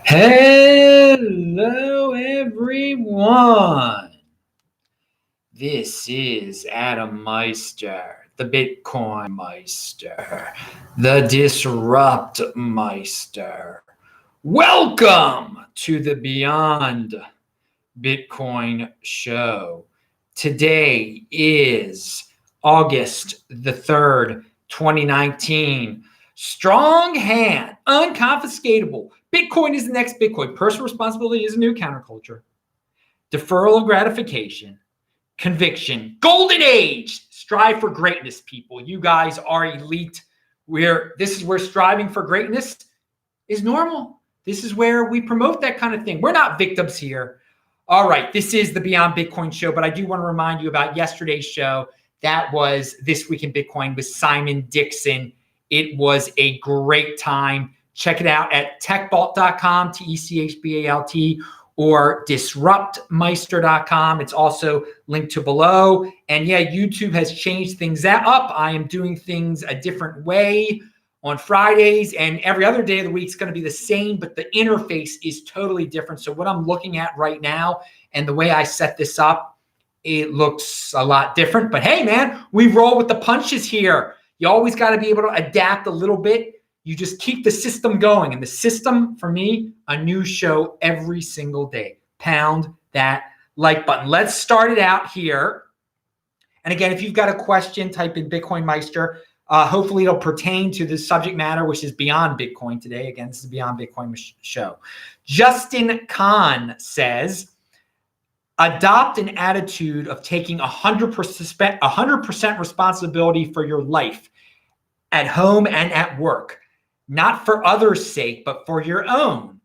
Hello, everyone. This is Adam Meister, the Bitcoin Meister, the Disrupt Meister. Welcome to the Beyond Bitcoin show. Today is August the 3rd, 2019. Strong hand, unconfiscatable. Bitcoin is the next Bitcoin. Personal responsibility is a new counterculture. Deferral of gratification. Conviction. Golden age. Strive for greatness, people. You guys are elite. This is where striving for greatness is normal. This is where we promote that kind of thing. We're not victims here. All right, this is the Beyond Bitcoin show, but I do want to remind you about yesterday's show. That was This Week in Bitcoin with Simon Dixon. It was a great time. Check it out at techbalt.com, TECHBALT, or disruptmeister.com. It's also linked to below. And yeah, YouTube has changed things up. I am doing things a different way on Fridays, and every other day of the week is going to be the same, but the interface is totally different. So what I'm looking at right now and the way I set this up, it looks a lot different. But hey, man, we roll with the punches here. You always got to be able to adapt a little bit. You just keep the system going. And the system, for me, a new show every single day. Pound that like button. Let's start it out here. And again, if you've got a question, type in Bitcoin Meister. Hopefully it'll pertain to the subject matter, which is Beyond Bitcoin today. Again, this is the Beyond Bitcoin show. Justin Kahn says, adopt an attitude of taking 100% responsibility for your life at home and at work. Not for others' sake, but for your own.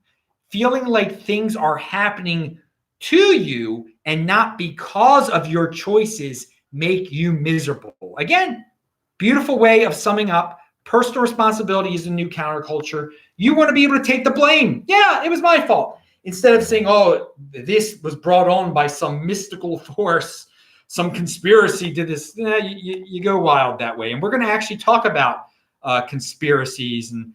Feeling like things are happening to you and not because of your choices make you miserable. Again, beautiful way of summing up. Personal responsibility is the new counterculture. You want to be able to take the blame. Yeah, it was my fault. Instead of saying, oh, this was brought on by some mystical force, some conspiracy to this, you go wild that way. And we're going to actually talk about conspiracies and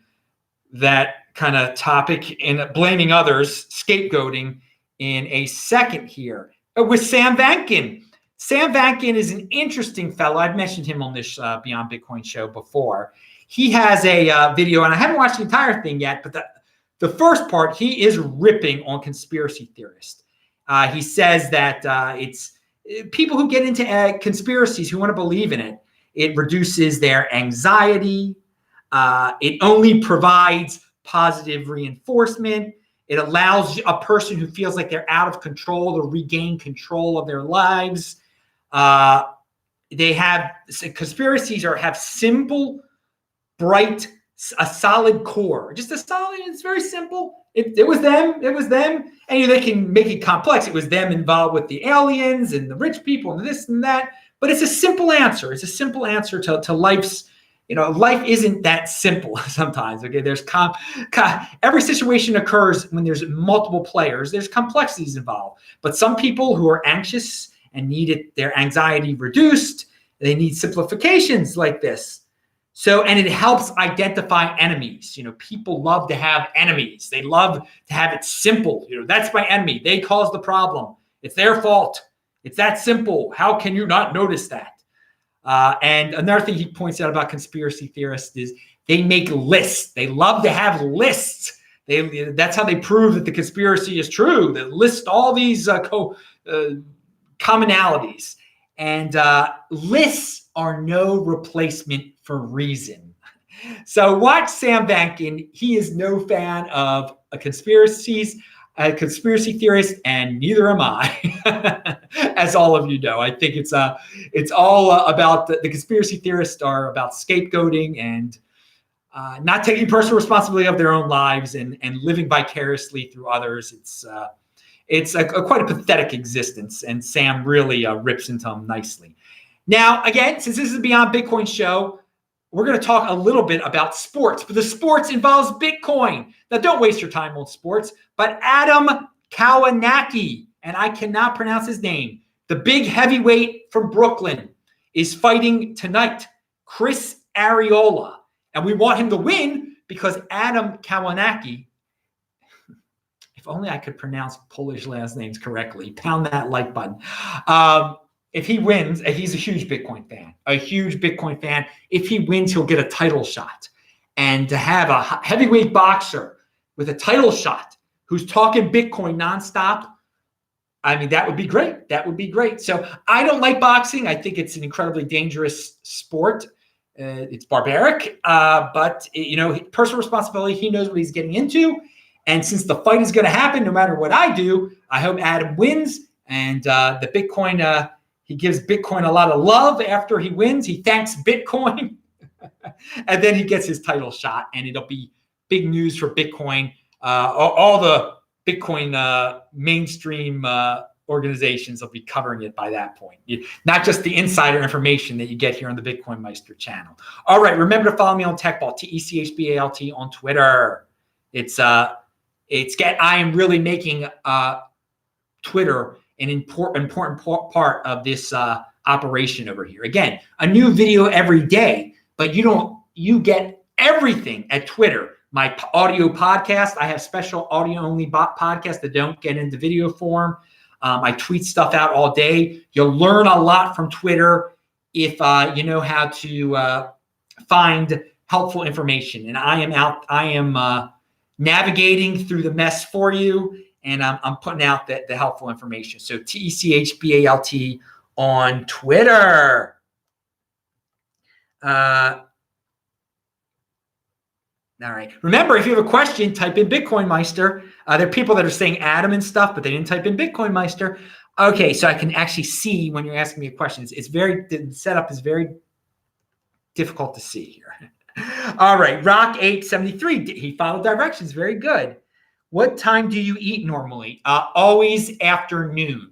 that kind of topic and blaming others, scapegoating in a second here with Sam Vankin. Sam Vankin is an interesting fellow. I've mentioned him on this Beyond Bitcoin show before. He has a video, and I haven't watched the entire thing yet, but the first part, he is ripping on conspiracy theorists. He says that it's people who get into conspiracies, who want to believe in it, it reduces their anxiety. It only provides positive reinforcement. It allows a person who feels like they're out of control to regain control of their lives. Conspiracies have simple, bright, a solid core. Just a solid, it's very simple. It was them. And they can make it complex. It was them involved with the aliens and the rich people and this and that. But it's a simple answer. It's a simple answer to life's, life isn't that simple sometimes. Okay, there's every situation occurs when there's multiple players. There's complexities involved. But some people who are anxious and need their anxiety reduced, they need simplifications like this. And it helps identify enemies. People love to have enemies. They love to have it simple. That's my enemy. They caused the problem. It's their fault. It's that simple. How can you not notice that? And another thing he points out about conspiracy theorists is they make lists. They love to have lists. That's how they prove that the conspiracy is true. They list all these commonalities. And lists are no replacement for reason. So watch Sam Vankin. He is no fan of conspiracy theorist, and neither am I, as all of you know. I think it's all about the conspiracy theorists are about scapegoating and not taking personal responsibility of their own lives and living vicariously through others. It's quite a pathetic existence, and Sam really rips into them nicely. Now, again, since this is a Beyond Bitcoin show, we're going to talk a little bit about sports, but the sports involves Bitcoin. Now, don't waste your time on sports, but Adam Kownacki, and I cannot pronounce his name, the big heavyweight from Brooklyn, is fighting tonight, Chris Arreola. And we want him to win because Adam Kownacki If only I could pronounce Polish last names correctly. Pound that like button. If he wins, he's a huge Bitcoin fan. A huge Bitcoin fan. If he wins, he'll get a title shot. And to have a heavyweight boxer with a title shot who's talking Bitcoin nonstop, I mean, that would be great. That would be great. So I don't like boxing. I think it's an incredibly dangerous sport. It's barbaric, but personal responsibility. He knows what he's getting into. And since the fight is going to happen, no matter what I do, I hope Adam wins. And the Bitcoin, he gives Bitcoin a lot of love after he wins. He thanks Bitcoin. And then he gets his title shot, and it'll be big news for Bitcoin. All the Bitcoin mainstream organizations will be covering it by that point. Not just the insider information that you get here on the Bitcoin Meister channel. All right, remember to follow me on TechBalt, TechBalt on Twitter. I am really making Twitter an important part of this operation over here. Again, a new video every day, but you get everything at Twitter. My audio podcast, I have special audio only podcasts that don't get into video form. I tweet stuff out all day. You'll learn a lot from Twitter if you know how to find helpful information. And I am navigating through the mess for you, and I'm putting out the helpful information. So TechBalt on Twitter. All right. Remember, if you have a question, type in Bitcoin Meister. There are people that are saying Adam and stuff, but they didn't type in Bitcoin Meister. Okay, so I can actually see when you're asking me a question. The setup is very difficult to see here. All right, Rock873. He followed directions. Very good. What time do you eat normally? Always afternoon.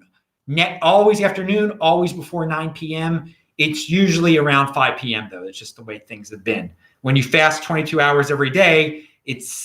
Always afternoon, always before 9 p.m. It's usually around 5 p.m., though. It's just the way things have been. When you fast 22 hours every day, again,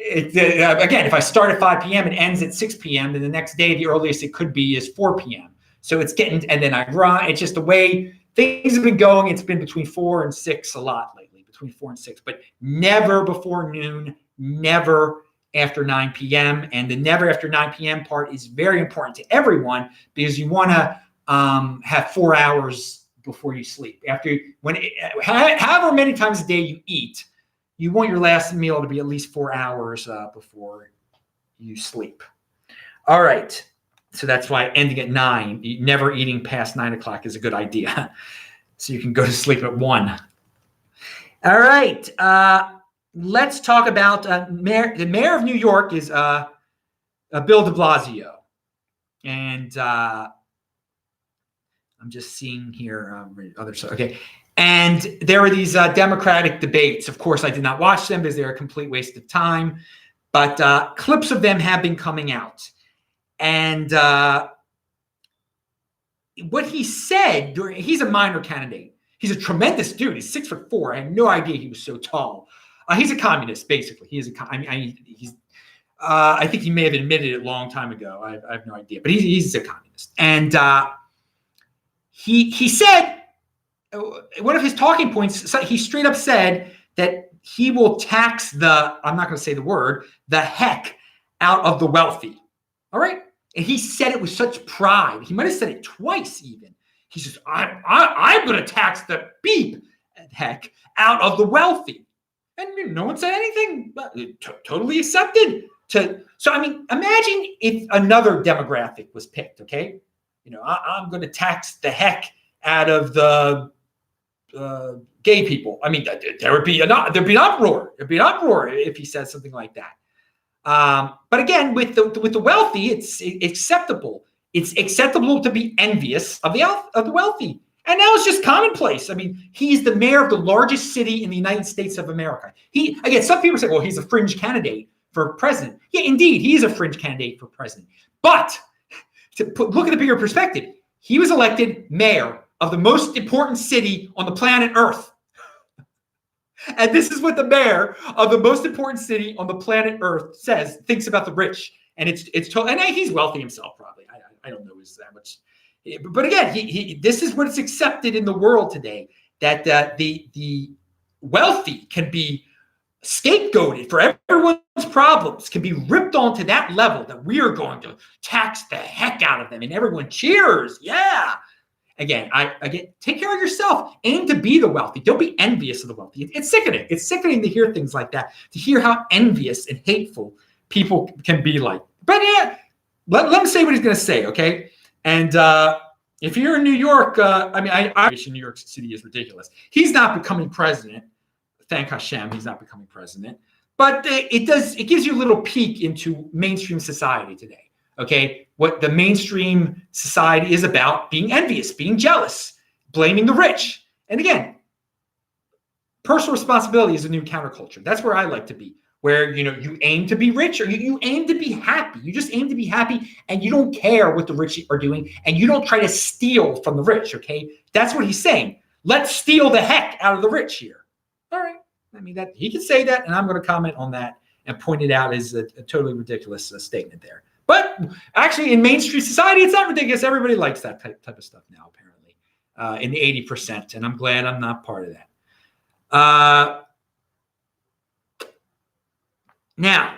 if I start at 5 p.m. and ends at 6 p.m., then the next day, the earliest it could be is 4 p.m. So it's getting, and then I run. It's just the way things have been going. It's been between 4 and 6 a lot lately, between 4 and 6, but never before noon, never after 9 p.m. And the never after 9 p.m. part is very important to everyone because you want to have 4 hours before you sleep. However many times a day you eat, you want your last meal to be at least 4 hours before you sleep. All right. So that's why ending at 9, never eating past 9 o'clock is a good idea. So you can go to sleep at 1. All right. Let's talk about the mayor of New York is Bill DeBlasio. And I'm just seeing here other stuff. Okay. And there were these Democratic debates. Of course, I did not watch them because they're a complete waste of time. But clips of them have been coming out. And what he said, he's a minor candidate. He's a tremendous dude. He's 6'4". I had no idea he was so tall. He's a communist, basically. I think he may have admitted it a long time ago. I have no idea. But he's a communist. And he said, one of his talking points, he straight up said that he will tax I'm not going to say the word, the heck out of the wealthy. All right? And he said it with such pride. He might have said it twice even. He says, I'm going to tax the beep heck out of the wealthy. And no one said anything. Totally accepted. So, I mean, imagine if another demographic was picked, okay? I'm going to tax the heck out of the gay people. I mean, there'd be an uproar. There'd be an uproar if he said something like that. But again, with the wealthy, it's acceptable. It's acceptable to be envious of the wealthy. And now it's just commonplace. I mean, he's the mayor of the largest city in the United States of America. Again, some people say, well, he's a fringe candidate for president. Yeah, indeed, he's a fringe candidate for president. But look at the bigger perspective. He was elected mayor of the most important city on the planet Earth. And this is what the mayor of the most important city on the planet Earth thinks about the rich. And and he's wealthy himself, probably. I don't know that much. But again, this is what is accepted in the world today, that the wealthy can be scapegoated for everyone's problems, can be ripped onto that level that we are going to tax the heck out of them and everyone cheers. Yeah. Again, take care of yourself. Aim to be the wealthy. Don't be envious of the wealthy. It's sickening. It's sickening to hear things like that, to hear how envious and hateful people can be like. But yeah, let him say what he's going to say, okay? And if you're in New York, I in New York City is ridiculous. He's not becoming president. Thank Hashem, he's not becoming president. But it gives you a little peek into mainstream society today. Okay, what the mainstream society is about: being envious, being jealous, blaming the rich. And again, personal responsibility is a new counterculture. That's where I like to be, where you aim to be rich, or you aim to be happy. You just aim to be happy, and you don't care what the rich are doing, and you don't try to steal from the rich. Okay, that's what he's saying. Let's steal the heck out of the rich here. All right, I mean that he can say that, and I'm going to comment on that and point it out as a totally ridiculous statement there. But actually, in mainstream society, it's not ridiculous. Everybody likes that type of stuff now, apparently, in the 80%. And I'm glad I'm not part of that. Now,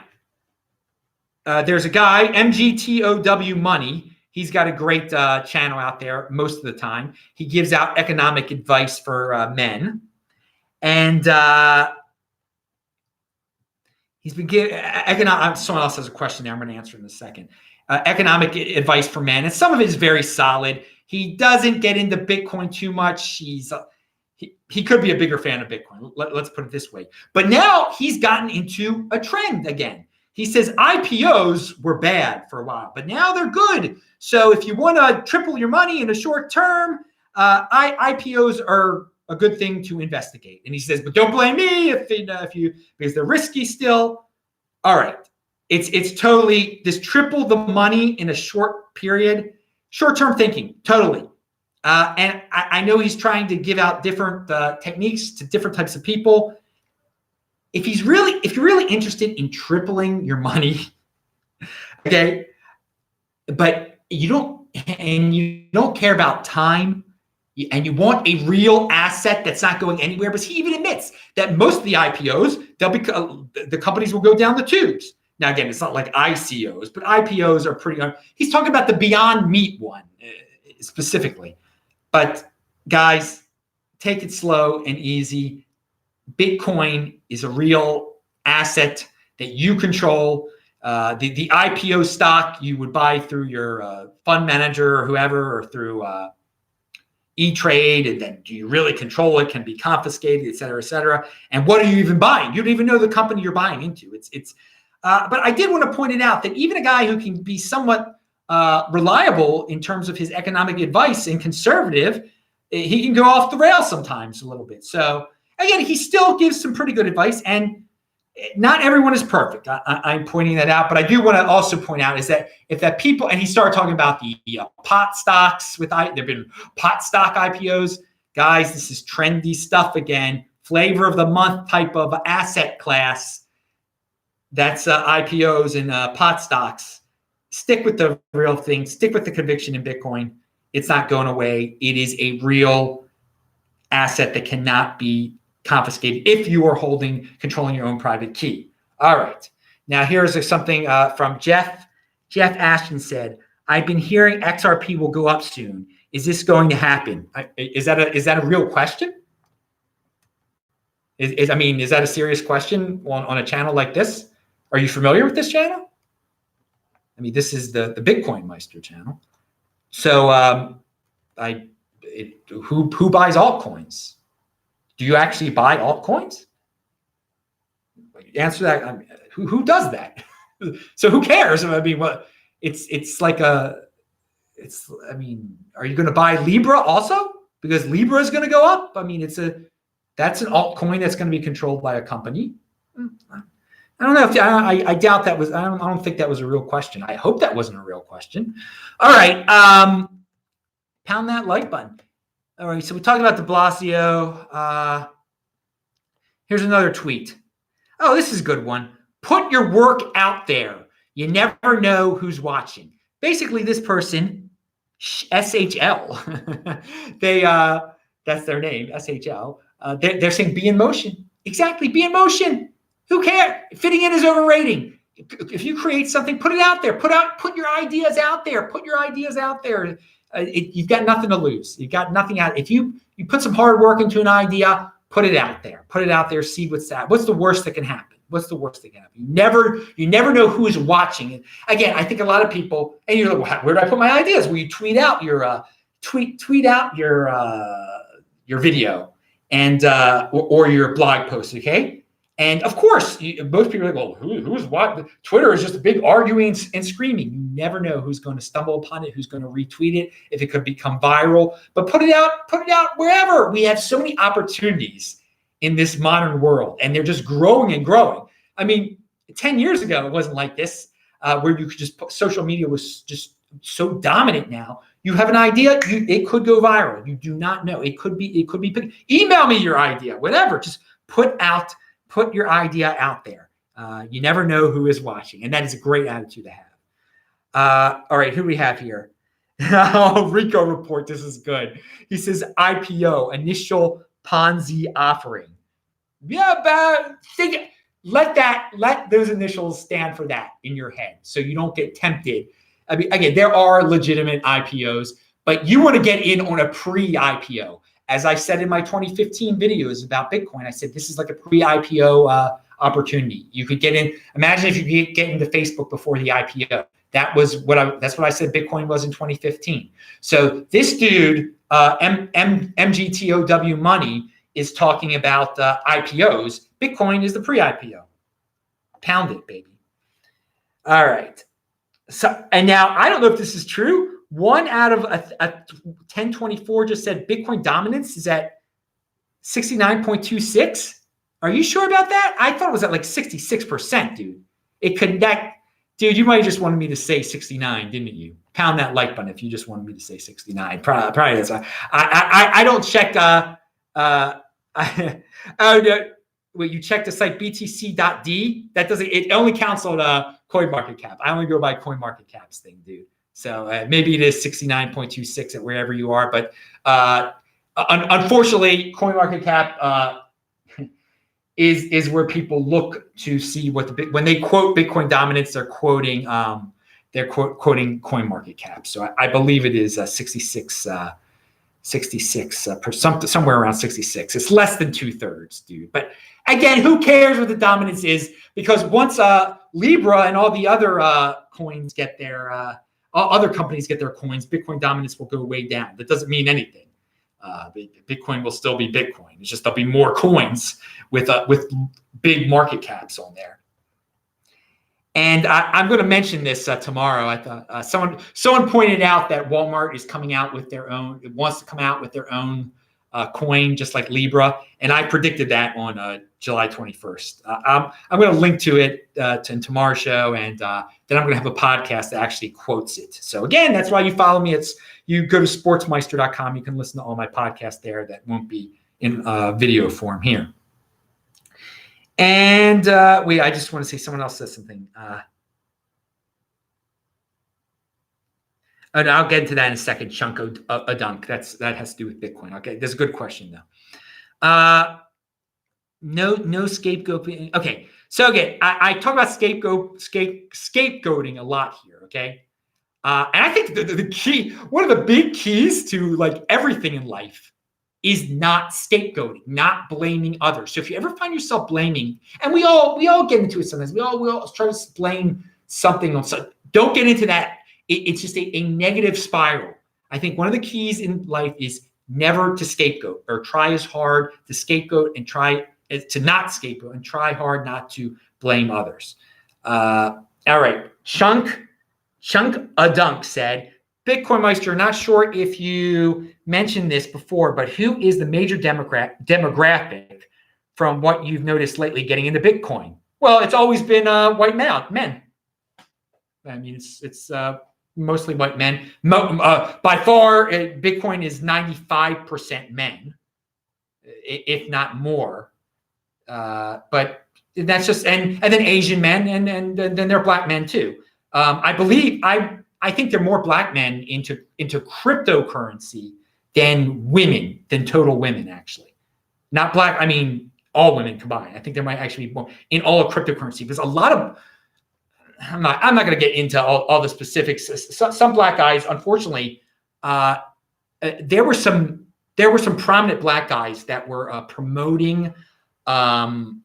there's a guy, MGTW Money. He's got a great channel out there most of the time. He gives out economic advice for men. And he's been giving someone else has a question there. I'm going to answer in a second. Economic advice for men, and some of it is very solid. He doesn't get into Bitcoin too much. He could be a bigger fan of Bitcoin. Let's put it this way. But now he's gotten into a trend again. He says IPOs were bad for a while, but now they're good. So if you want to triple your money in a short term, IPOs are a good thing to investigate. And he says, but don't blame me because they're risky still. All right. It's totally this triple the money in a short period, short-term thinking, totally. And I know he's trying to give out different techniques to different types of people. If you're really interested in tripling your money, okay, but you don't care about time, and you want a real asset that's not going anywhere, but he even admits that most of the IPOs, the companies will go down the tubes. Now, again, it's not like ICOs, but IPOs are pretty. He's talking about the Beyond Meat one specifically. But guys, take it slow and easy. Bitcoin is a real asset that you control. The IPO stock you would buy through your fund manager or whoever, or through E-Trade, and then do you really control it? Can be confiscated, et cetera, et cetera. And what are you even buying? You don't even know the company you're buying into. But I did want to point it out that even a guy who can be somewhat reliable in terms of his economic advice and conservative, he can go off the rails sometimes a little bit. So again, he still gives some pretty good advice, and not everyone is perfect. I'm pointing that out, but I do want to also point out is that if that people, and he started talking about the pot stocks there've been pot stock IPOs. Guys, this is trendy stuff again. Flavor of the month type of asset class. That's IPOs and pot stocks. Stick with the real thing. Stick with the conviction in Bitcoin. It's not going away. It is a real asset that cannot be confiscated if you are controlling your own private key. All right. Now here's something from Jeff. Jeff Ashton said, "I've been hearing XRP will go up soon. Is this going to happen?" Is that a real question? Is that a serious question on a channel like this? Are you familiar with this channel? I mean, this is the Bitcoin Meister channel. So who buys altcoins? Do you actually buy altcoins? Answer that. Who does that? So who cares? I mean, what? It's like are you going to buy Libra also? Because Libra is going to go up. I mean, that's an altcoin that's going to be controlled by a company. I don't know if I doubt that was. I don't think that was a real question. I hope that wasn't a real question. All right, pound that like button. All right, so we talked about DeBlasio. Here's another tweet. Oh, this is a good one. Put your work out there. You never know who's watching. Basically, this person, SHL, that's their name, SHL. They're saying be in motion. Exactly, be in motion. Who cares? Fitting in is overrating. If you create something, put it out there. Put your ideas out there. Put your ideas out there. You've got nothing to lose. You've got nothing out. If you put some hard work into an idea, put it out there. Put it out there. See what's that. What's the worst that can happen? What's the worst that can happen? You never know who is watching. And again, I think a lot of people. And you're like, well, where do I put my ideas? Well, you tweet out your tweet out your video and or your blog post. Okay. And of course, most people are like, well, who's what? Twitter is just a big arguing and screaming. You never know who's going to stumble upon it, who's going to retweet it, if it could become viral. But put it out wherever. We have so many opportunities in this modern world, and they're just growing and growing. I mean, 10 years ago, it wasn't like this, where you could just social media was just so dominant now. You have an idea, it could go viral. You do not know. It could be. Email me your idea, whatever. Just put your idea out there. You never know who is watching, and that is a great attitude to have. All right, who do we have here? Oh, Rico report. This is good. He says IPO, initial Ponzi offering. Yeah, but let those initials stand for that in your head, so you don't get tempted. I mean, again, there are legitimate IPOs, but you want to get in on a pre-IPO. As I said in my 2015 videos about Bitcoin, I said this is like a pre-IPO opportunity. You could get in. Imagine if you could get into Facebook before the IPO. That's what I said Bitcoin was in 2015. So this dude, MGTW Money, is talking about IPOs. Bitcoin is the pre-IPO. Pound it, baby. All right. So, and now I don't know if this is true. 1 out of a 1024 just said Bitcoin dominance is at 69.26. Are you sure about that? I thought it was at like 66%, dude. Dude, you might have just wanted me to say 69, didn't you? Pound that like button if you just wanted me to say 69. Probably that's I don't check. You check the site btc.d. That doesn't. It only counts on CoinMarketCap. I only go by CoinMarketCap's thing, dude. So maybe it is 69.26 at wherever you are, but unfortunately, CoinMarketCap is where people look to see when they quote Bitcoin dominance, they're quoting CoinMarketCap. So I believe it is 66 somewhere around 66. It's less than 2/3, dude. But again, who cares what the dominance is? Because once Libra and all the other coins get their other companies get their coins, Bitcoin dominance will go way down. That doesn't mean anything. Bitcoin will still be Bitcoin. It's just there'll be more coins with big market caps on there. And I'm going to mention this tomorrow. I thought someone pointed out that Walmart is coming out with their own. It wants to come out with their own coin, just like Libra. And I predicted that on July 21st. I'm going to link to it in tomorrow's show, and then I'm going to have a podcast that actually quotes it. So again, that's why you follow me. You go to sportsmeister.com. You can listen to all my podcasts there that won't be in video form here. And I just want to say someone else says something. And I'll get into that in a second. Chunk a dunk. That has to do with Bitcoin. Okay, that's a good question though. No scapegoat. Okay, so again, I talk about scapegoating a lot here. Okay, and I think the key, one of the big keys to like everything in life, is not scapegoating, not blaming others. So if you ever find yourself blaming, and we all get into it sometimes, we all try to blame something on something. Don't get into that. It's just a negative spiral. I think one of the keys in life is never to scapegoat, or try as hard to scapegoat and try to not scapegoat, and try hard not to blame others. All right, Chunk a Dunk said, Bitcoin Meister, not sure if you mentioned this before, but who is the major demographic from what you've noticed lately getting into Bitcoin? Well, it's always been white men. I mean, it's mostly white men. By far, Bitcoin is 95% men, if not more. But that's just and then Asian men, and then there are black men too. I think there are more black men into cryptocurrency than total women, actually. Not black. I mean, all women combined. I think there might actually be more in all of cryptocurrency, because a lot of, I'm not going to get into all the specifics. Some black guys, unfortunately, there were some prominent black guys that were promoting some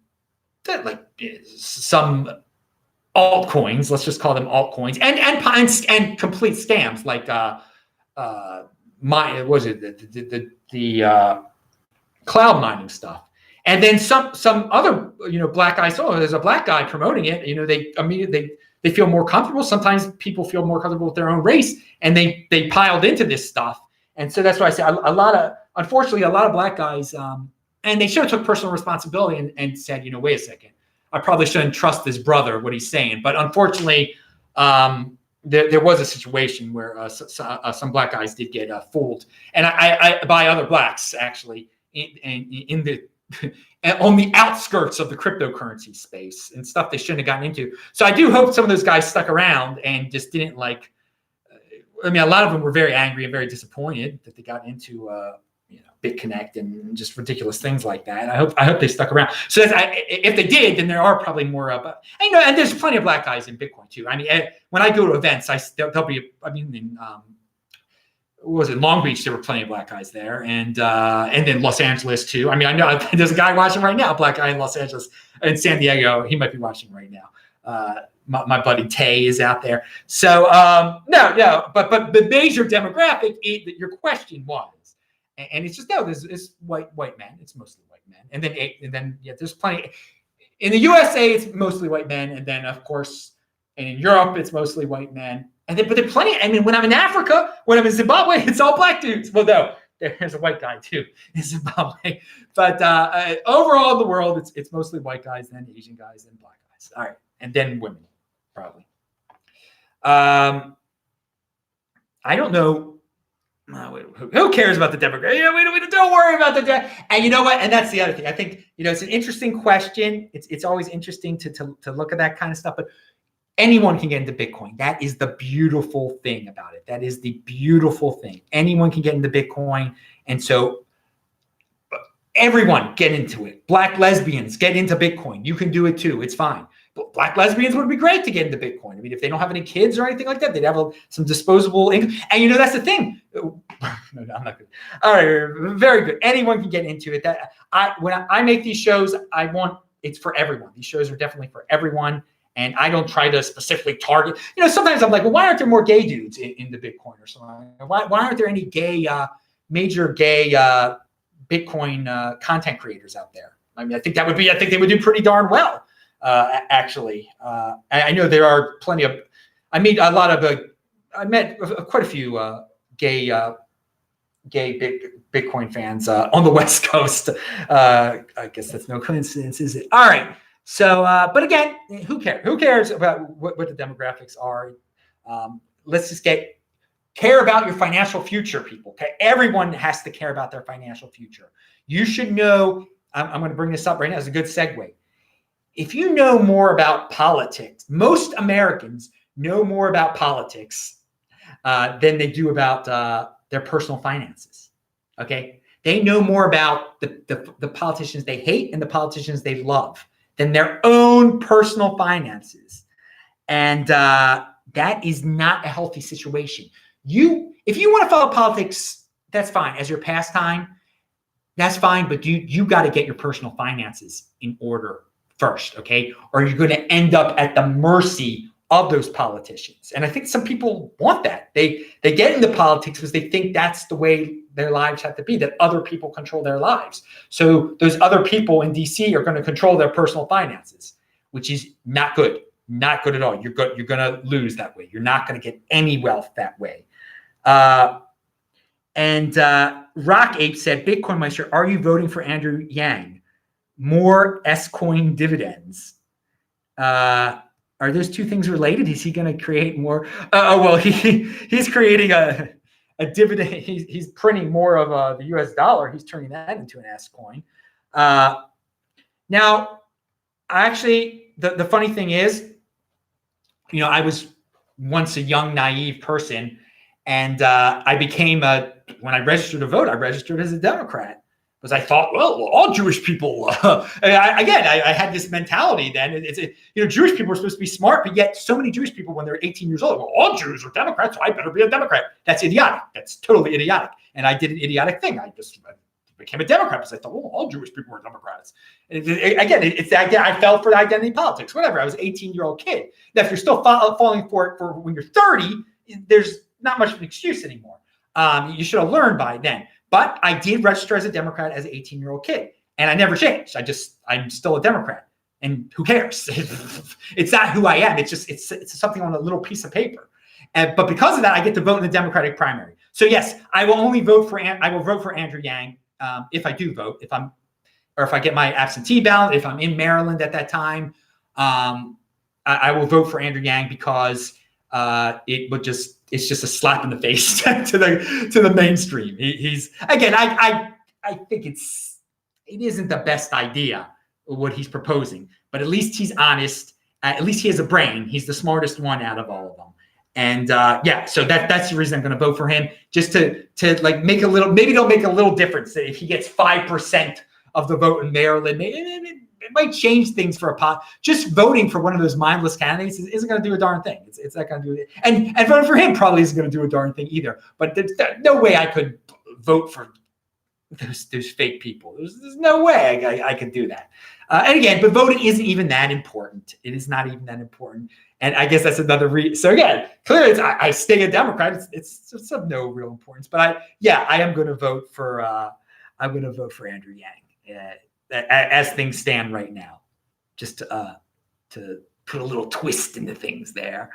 altcoins. Let's just call them altcoins, and complete scams like the cloud mining stuff. And then some other black guys. Oh, there's a black guy promoting it. They immediately they feel more comfortable. Sometimes people feel more comfortable with their own race, and they piled into this stuff. And so that's why I say unfortunately, a lot of black guys, and they should have took personal responsibility and said, wait a second, I probably shouldn't trust this brother, what he's saying. But unfortunately, there was a situation where some black guys did get fooled, and I by other blacks actually in the on the outskirts of the cryptocurrency space and stuff they shouldn't have gotten into. So I do hope some of those guys stuck around and just didn't a lot of them were very angry and very disappointed that they got into BitConnect and just ridiculous things like that. And I hope they stuck around. So if they did, then there are probably more. And there's plenty of black guys in Bitcoin too. When I go to events, there'll be. In Long Beach, there were plenty of black guys there, and then Los Angeles too. I know there's a guy watching right now, a black guy in Los Angeles, and San Diego. He might be watching right now. My buddy Tay is out there. So no, but the major demographic, your question was, and it's just it's white men. It's mostly white men, and then there's plenty in the USA. It's mostly white men, and then of course, and in Europe, it's mostly white men. But there's plenty. When I'm in Africa, when I'm in Zimbabwe, it's all black dudes. Well, no, there's a white guy too in Zimbabwe. But overall in the world, it's mostly white guys, then Asian guys, then black guys. All right, and then women, probably. I don't know. Who cares about the demographic? We don't worry about the and you know what? And that's the other thing. I think it's an interesting question. It's always interesting to look at that kind of stuff, but. Anyone can get into Bitcoin. That is the beautiful thing about it. That is the beautiful thing. Anyone can get into Bitcoin. And so everyone get into it. Black lesbians get into Bitcoin. You can do it too. It's fine. But black lesbians would be great to get into Bitcoin. If they don't have any kids or anything like that, they'd have some disposable income. And that's the thing. No, I'm not good. All right, very good. Anyone can get into it. When I make these shows, it's for everyone. These shows are definitely for everyone. And I don't try to specifically target. Sometimes I'm like, well, why aren't there more gay dudes in the Bitcoin or something? Why aren't there any gay, major gay Bitcoin content creators out there? I think they would do pretty darn well, actually. I know there are plenty of. I met quite a few gay Bitcoin fans on the West Coast. I guess that's no coincidence, is it? All right. So, but again, who cares? Who cares about what the demographics are? Let's just care about your financial future, people. Okay, everyone has to care about their financial future. You should know. I'm going to bring this up right now as a good segue. If you know more about politics, most Americans know more about politics than they do about their personal finances. Okay, they know more about the politicians they hate and the politicians they love than their own personal finances. And that is not a healthy situation. If you want to follow politics, that's fine. As your pastime, that's fine. But you got to get your personal finances in order first, okay? Or you're going to end up at the mercy of those politicians. And I think some people want that. They get into politics because they think that's the way their lives have to be, that other people control their lives. So those other people in DC are going to control their personal finances, which is not good. Not good at all. You're going to lose that way. You're not going to get any wealth that way. And Rock Ape said, Bitcoin Meister, are you voting for Andrew Yang? More S-coin dividends. Are those two things related? Is he going to create more? Well, he's creating a dividend. He's printing more of the US dollar. He's turning that into an S coin. Now, actually, the funny thing is, I was once a young, naive person, and I became when I registered to vote, I registered as a Democrat. because I thought, well, all Jewish people. I had this mentality then. Jewish people are supposed to be smart, but yet so many Jewish people, when they're 18 years old, well, all Jews are Democrats, so I better be a Democrat. That's idiotic. That's totally idiotic. And I did an idiotic thing. I became a Democrat because I thought, well, all Jewish people are Democrats. I fell for the identity politics. Whatever. I was an 18-year-old kid. Now, if you're still falling for it for when you're 30, there's not much of an excuse anymore. You should have learned by then. But I did register as a Democrat as an 18-year-old kid, and I never changed. I'm still a Democrat, and who cares? It's not who I am. It's something on a little piece of paper. But because of that, I get to vote in the Democratic primary. So yes, I will only vote for Andrew Yang if I do vote. If I get my absentee ballot, if I'm in Maryland at that time, I will vote for Andrew Yang because it's just a slap in the face to the mainstream. He's again, I think it isn't the best idea what he's proposing, but at least he's honest. At least he has a brain. He's the smartest one out of all of them. And so that's the reason I'm going to vote for him, just to like make a little, maybe it'll make a little difference that if he gets 5% of the vote in Maryland, it might change things for a pot. Just voting for one of those mindless candidates isn't going to do a darn thing. It's not going to do it. And voting for him probably isn't going to do a darn thing either. But there's no way I could vote for those fake people. There's no way I could do that. And again, but voting isn't even that important. It is not even that important. And I guess that's another reason. So again, clearly I stay a Democrat. It's of no real importance. But I am going to vote for Andrew Yang as things stand right now, just to put a little twist into things there.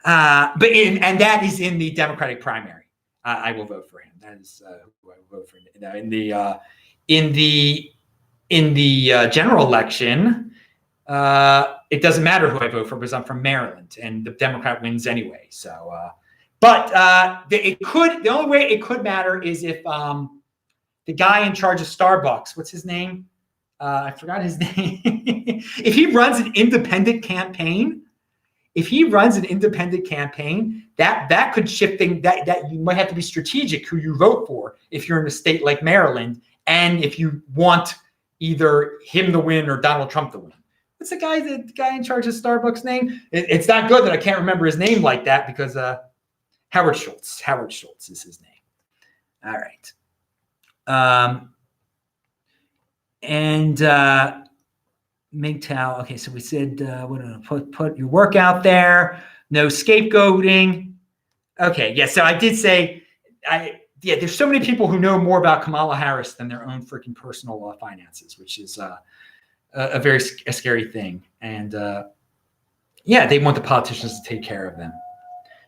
And that is in the Democratic primary. I will vote for him. That is who I will vote for. In the general election, it doesn't matter who I vote for because I'm from Maryland and the Democrat wins anyway. So, the only way it could matter is if the guy in charge of Starbucks, what's his name? I forgot his name. If he runs an independent campaign, that could shift things. That you might have to be strategic who you vote for if you're in a state like Maryland, and if you want either him to win or Donald Trump to win. What's the guy in charge of Starbucks name? It's not good that I can't remember his name like that because Howard Schultz. Howard Schultz is his name. All right. MGTW. Okay, so we said put your work out there. No scapegoating. Okay, yeah. So I did say there's so many people who know more about Kamala Harris than their own freaking personal finances, which is a very scary thing. And they want the politicians to take care of them.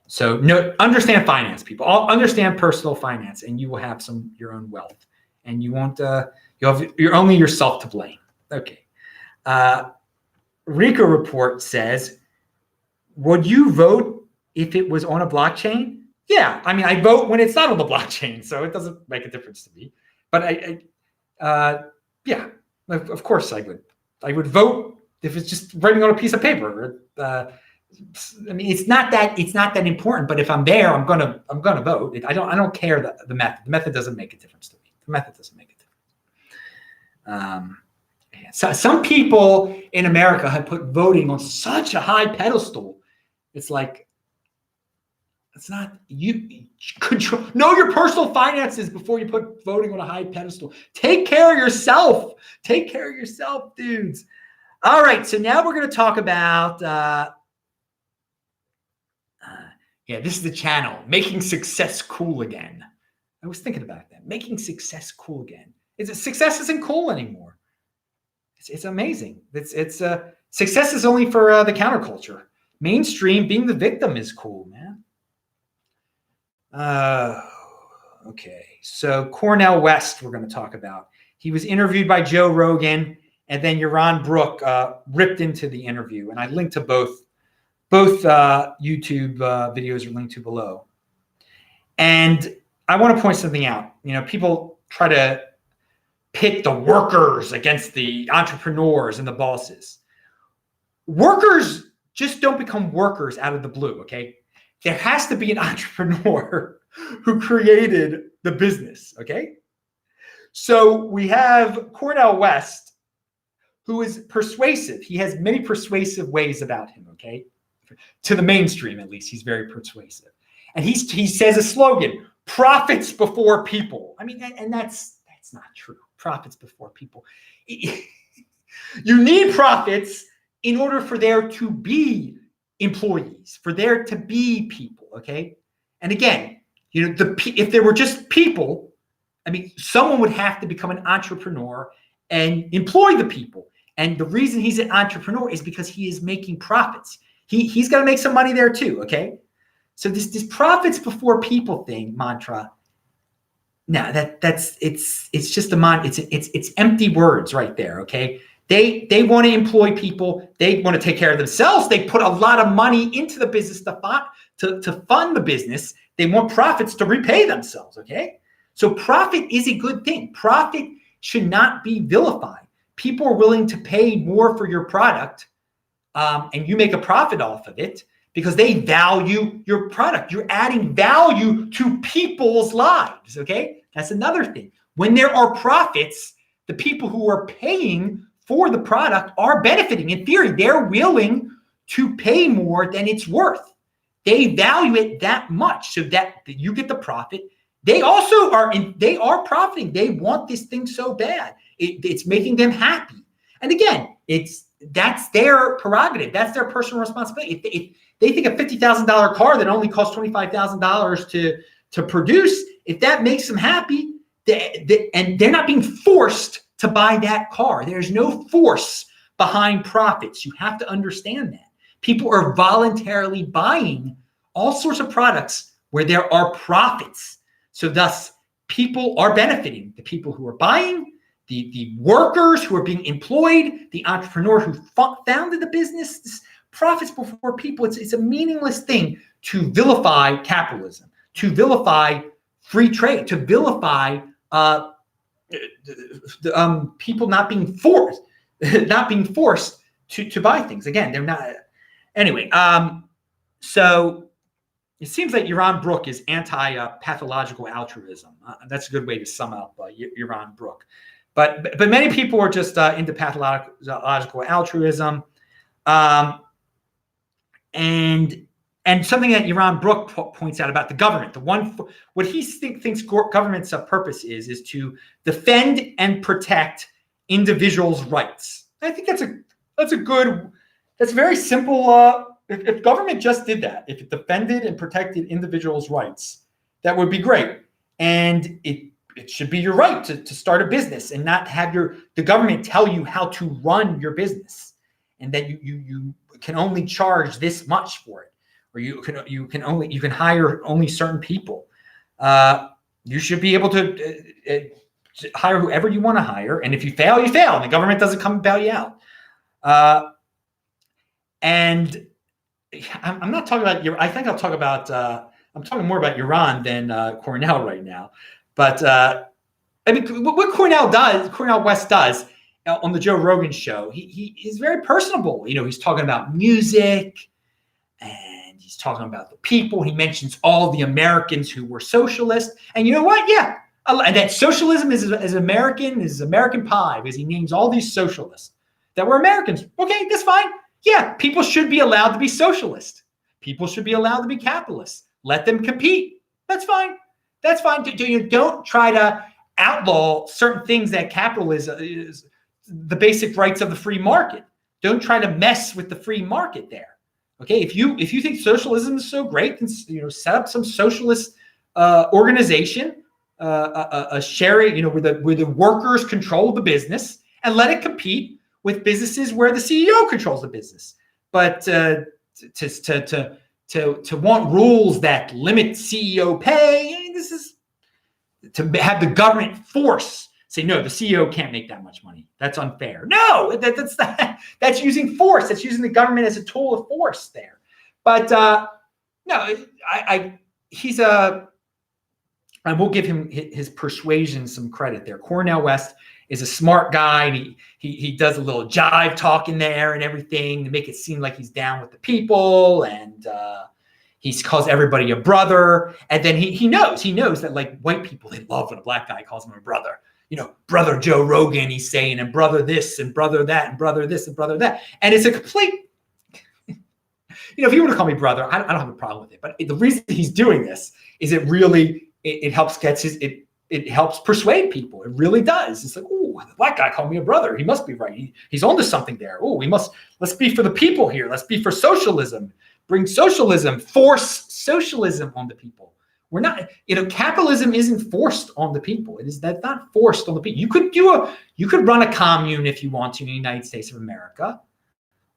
So understand finance, people. Understand personal finance, and you will have your own wealth, and you won't. You're only yourself to blame. Okay. RICO report says, would you vote if it was on a blockchain? Yeah, I mean, I vote when it's not on the blockchain, so it doesn't make a difference to me. But of course I would. I would vote if it's just writing on a piece of paper. I mean, it's not that important. But if I'm there, I'm gonna vote. I don't care the method. The method doesn't make a difference to me. The method doesn't make a difference. So some people in America have put voting on such a high pedestal. It's like, it's not, you know your personal finances before you put voting on a high pedestal. Take care of yourself. Take care of yourself, dudes. All right. So now we're going to talk about, this is the channel, Making Success Cool Again. I was thinking about that. Making success cool again. Success isn't cool anymore. It's amazing. It's success is only for the counterculture. Mainstream, being the victim is cool, man. Okay. So Cornel West, we're going to talk about. He was interviewed by Joe Rogan, and then Yaron Brook ripped into the interview, and I linked to both YouTube videos are linked to below. And I want to point something out. People try to pit the workers against the entrepreneurs and the bosses. Workers just don't become workers out of the blue, okay? There has to be an entrepreneur who created the business, okay? So we have Cornel West, who is persuasive. He has many persuasive ways about him, okay? To the mainstream, at least, he's very persuasive. And he says a slogan, profits before people. I mean, and that's not true. Profits before people. You need profits in order for there to be employees, for there to be people, okay? And again, you know, if there were just people, I mean, someone would have to become an entrepreneur and employ the people. And the reason he's an entrepreneur is because he is making profits. He's got to make some money there too, okay? So this profits before people thing mantra, no, it's just it's empty words right there, okay? They want to employ people. They want to take care of themselves. They put a lot of money into the business to fund the business. They want profits to repay themselves, okay? So profit is a good thing. Profit should not be vilified. People are willing to pay more for your product, and you make a profit off of it because they value your product. You're adding value to people's lives, okay? That's another thing. When there are profits, the people who are paying for the product are benefiting. In theory, they're willing to pay more than it's worth. They value it that much so that you get the profit. They also they are profiting. They want this thing so bad. It's making them happy. And again, that's their prerogative. That's their personal responsibility. If they think a $50,000 car that only costs $25,000 to produce, if that makes them happy, and they're not being forced to buy that car. There's no force behind profits. You have to understand that. People are voluntarily buying all sorts of products where there are profits. So thus, people are benefiting. The people who are buying, the workers who are being employed, the entrepreneur who founded the business. This profits before people. It's a meaningless thing to vilify capitalism, to vilify free trade, to vilify people not being forced to buy things. Again, they're not. Anyway, so it seems like Yaron Brook is anti-pathological altruism. That's a good way to sum up Yaron Brook. But many people are just into pathological altruism, and something that Yaron Brook points out about the government, what he thinks government's purpose is to defend and protect individuals' rights. I think that's very simple. If government just did that, if it defended and protected individuals' rights, that would be great. And it should be your right to start a business and not have the government tell you how to run your business, and that you can only charge this much for it. Or you can hire only certain people. You should be able to hire whoever you want to hire, and if you fail, you fail, and the government doesn't come and bail you out. And I'm not talking about I think I'll talk about. I'm talking more about Yaron than Cornel right now. But I mean, what Cornel West does on the Joe Rogan show, he is very personable. You know, he's talking about music, and he's talking about the people. He mentions all the Americans who were socialist. And you know what? Yeah. And that socialism is American pie, because he names all these socialists that were Americans. Okay, that's fine. Yeah, people should be allowed to be socialist. People should be allowed to be capitalists. Let them compete. That's fine. That's fine. You don't try to outlaw certain things that capitalism is the basic rights of the free market. Don't try to mess with the free market there. Okay, if you think socialism is so great, then set up some socialist organization, a sharing, where the workers control the business, and let it compete with businesses where the CEO controls the business. But to want rules that limit CEO pay, this is to have the government say, no, the CEO can't make that much money. That's unfair. No, that's using force. That's using the government as a tool of force there. But no, I will give him his persuasion some credit there. Cornel West is a smart guy, and he does a little jive talking there and everything to make it seem like he's down with the people, and he calls everybody a brother. And then he knows that, like, white people, they love when a black guy calls them a brother. brother Joe Rogan, he's saying, and brother this and brother that and brother this and brother that. And it's a complete, if you want to call me brother, I don't have a problem with it. But the reason he's doing this is it helps it helps persuade people. It really does. It's like, oh, the black guy called me a brother. He must be right. He's onto something there. Oh, let's be for the people here. Let's be for socialism. Bring socialism, force socialism on the people. We're not, capitalism isn't forced on the people. That's not forced on the people. You could run a commune if you want to in the United States of America,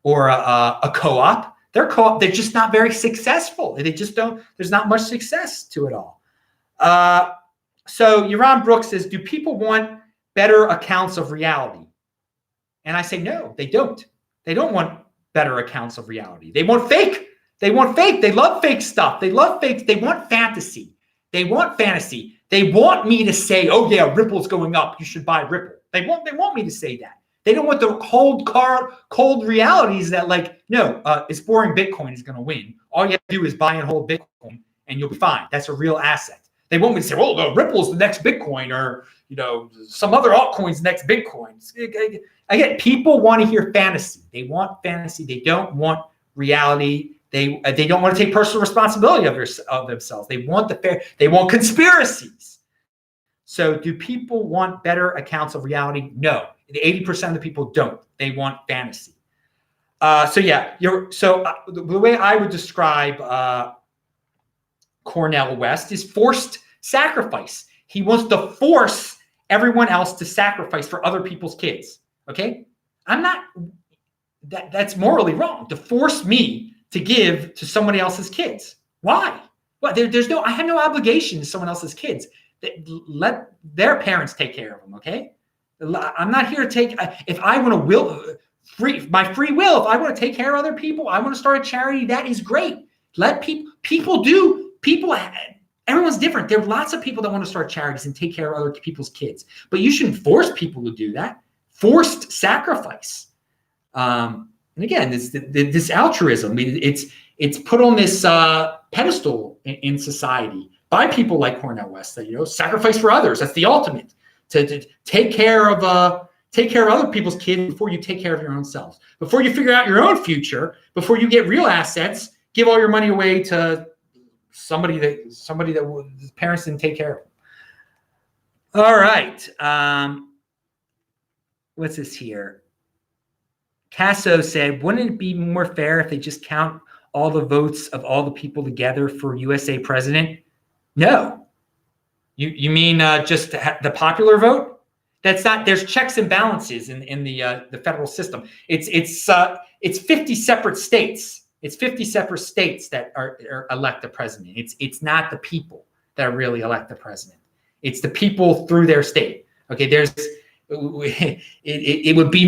or a co-op. They're just not very successful. There's not much success to it all. So Yaron Brook says, do people want better accounts of reality? And I say, no, they don't. They don't want better accounts of reality. They want fake. They want fake. They love fake stuff. They love fake. They want fantasy. They want fantasy. They want me to say, oh yeah, Ripple's going up. You should buy Ripple. They want me to say that. They don't want the cold realities that no, it's boring. Bitcoin is going to win. All you have to do is buy and hold Bitcoin and you'll be fine. That's a real asset. They want me to say, well, no, Ripple's the next Bitcoin, or, some other altcoin's the next Bitcoin. Again, people want to hear fantasy. They want fantasy. They don't want reality. They don't want to take personal responsibility of themselves. They want conspiracies. So do people want better accounts of reality? No. The 80% of the people don't. They want fantasy. The way I would describe Cornel West is forced sacrifice. He wants to force everyone else to sacrifice for other people's kids. Okay? That's morally wrong, to force me to give to somebody else's kids. Why? Well, I have no obligation to someone else's kids. Let their parents take care of them, okay? I'm not here to take, if I want to my free will, if I want to take care of other people, I want to start a charity, that is great. Let everyone's different. There are lots of people that want to start charities and take care of other people's kids, but you shouldn't force people to do that. Forced sacrifice. And again, this altruism, it's put on this pedestal in society by people like Cornel West that, sacrifice for others. That's the ultimate, to take care of other people's kids before you take care of your own selves. Before you figure out your own future, before you get real assets, give all your money away to somebody that his parents didn't take care of. All right. What's this here? Casso said, wouldn't it be more fair if they just count all the votes of all the people together for USA president? No. You mean just the popular vote? That's not. There's checks and balances in the federal system. It's 50 separate states. It's 50 separate states that are elect the president. It's not the people that really elect the president. It's the people through their state. Okay, it would be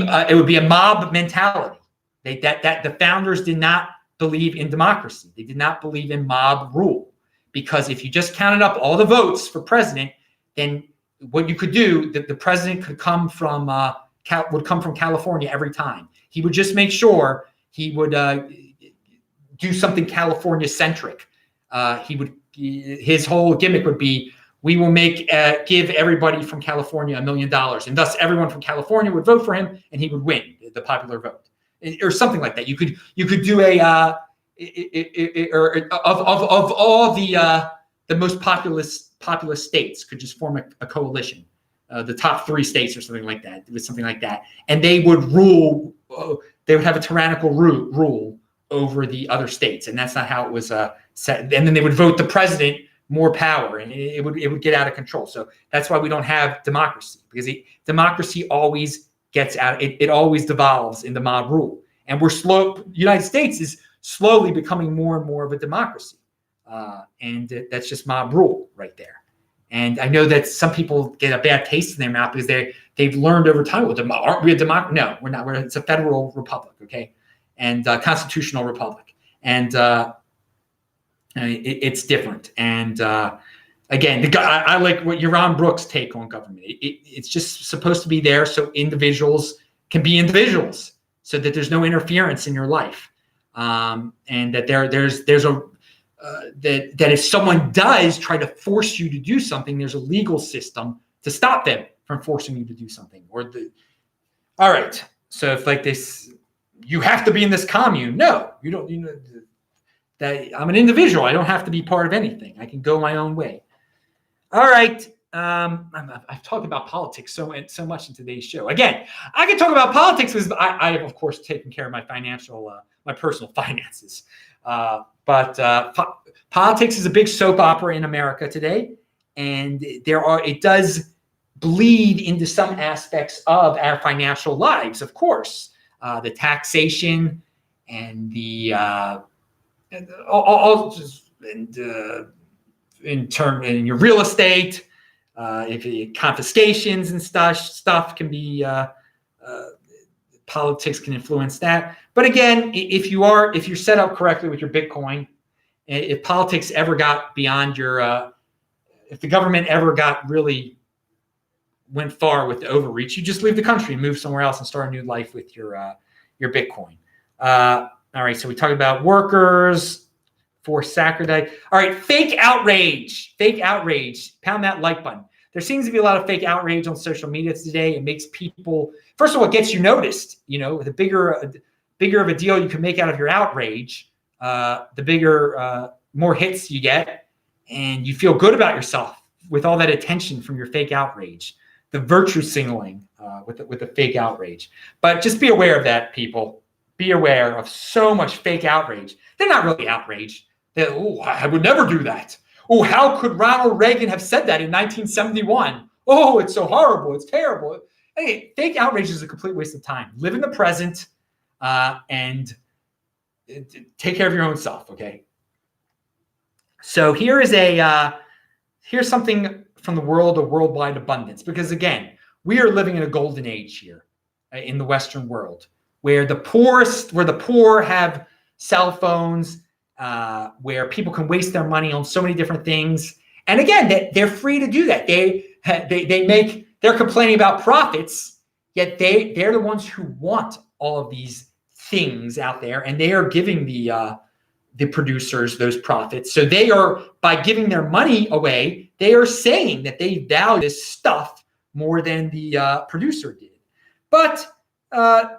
a mob mentality. That the founders did not believe in democracy. They did not believe in mob rule, because if you just counted up all the votes for president, then what you could do, the president could come from California every time. He would just make sure he would do something California centric. His whole gimmick would be, we will give everybody from California $1 million, and thus everyone from California would vote for him, and he would win the popular vote, or something like that. You could do of all the most populous states could just form a coalition, the top 3 states or something like that. It was something like that, and they would rule. They would have a tyrannical rule over the other states, and that's not how it was set. And then they would vote the president more power, and it would get out of control. So that's why we don't have democracy, because democracy always gets out. It always devolves into mob rule, and we're slow. United States is slowly becoming more and more of a democracy, and that's just mob rule right there. And I know that some people get a bad taste in their mouth because they've learned over time. Well, aren't we a democracy? No, we're not. It's a federal republic, okay, and constitutional republic, and it's different. And again, I like what Yaron Brook's take on government. It's just supposed to be there so individuals can be individuals, so that there's no interference in your life, and that that if someone does try to force you to do something, there's a legal system to stop them from forcing you to do something. All right. So if like this, you have to be in this commune. No, you don't. That I'm an individual. I don't have to be part of anything. I can go my own way. All right. I've talked about politics so much in today's show. Again, I can talk about politics because I have, of course, taken care of my my personal finances. But politics is a big soap opera in America today, and it does bleed into some aspects of our financial lives. Of course, the taxation and the in your real estate. If confiscations and stuff can be politics can influence that. But again, if you're set up correctly with your Bitcoin, if politics ever got beyond if the government ever went far with the overreach, you just leave the country and move somewhere else and start a new life with your Bitcoin. All right, so we talked about workers. For Saturday. All right, fake outrage. Pound that like button. There seems to be a lot of fake outrage on social media today. It makes people, first of all, it gets you noticed. The bigger of a deal you can make out of your outrage, the bigger, more hits you get, and you feel good about yourself with all that attention from your fake outrage. The virtue signaling with the fake outrage. But just be aware of that, people. Be aware of so much fake outrage. They're not really outraged. I would never do that. Oh, how could Ronald Reagan have said that in 1971? Oh, it's so horrible. It's terrible. Hey, fake outrage is a complete waste of time. Live in the present and take care of your own self, okay? So here's something from the world of worldwide abundance, because again, we are living in a golden age here in the Western world, where the poor have cell phones, where people can waste their money on so many different things. And again, they're free to do that. They're complaining about profits, yet they're the ones who want all of these things out there, and they are giving the producers those profits. So they are, by giving their money away, they are saying that they value this stuff more than the producer did. But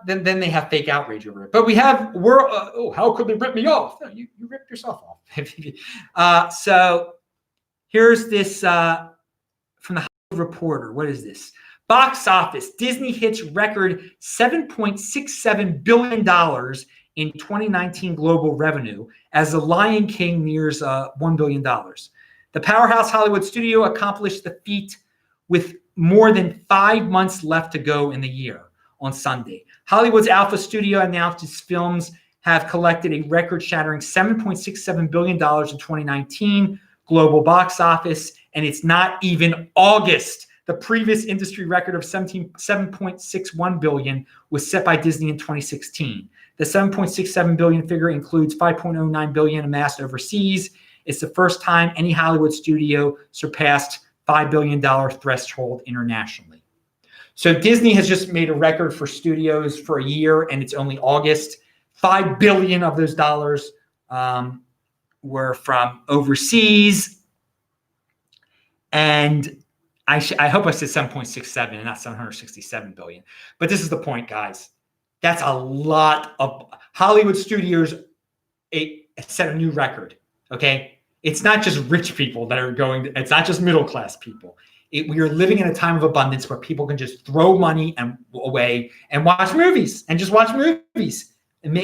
then they have fake outrage over it. But how could they rip me off? No, you ripped yourself off. So here's this from the Hollywood Reporter. What is this? Box office. Disney hits record $7.67 billion in 2019 global revenue as The Lion King nears $1 billion. The powerhouse Hollywood studio accomplished the feat with more than 5 months left to go in the year. On Sunday, Hollywood's Alpha Studio announced its films have collected a record-shattering $7.67 billion in 2019 global box office, and it's not even August. The previous industry record of $7.61 billion was set by Disney in 2016. The $7.67 billion figure includes $5.09 billion amassed overseas. It's the first time any Hollywood studio surpassed $5 billion threshold internationally. So Disney has just made a record for studios for a year, and it's only August. $5 billion of those dollars were from overseas. And I hope I said 7.67 and not 767 billion. But this is the point, guys. That's a lot of Hollywood studios set a new record. Okay. It's not just rich people that are it's not just middle-class people. We are living in a time of abundance where people can just throw money away and watch movies and just watch movies. And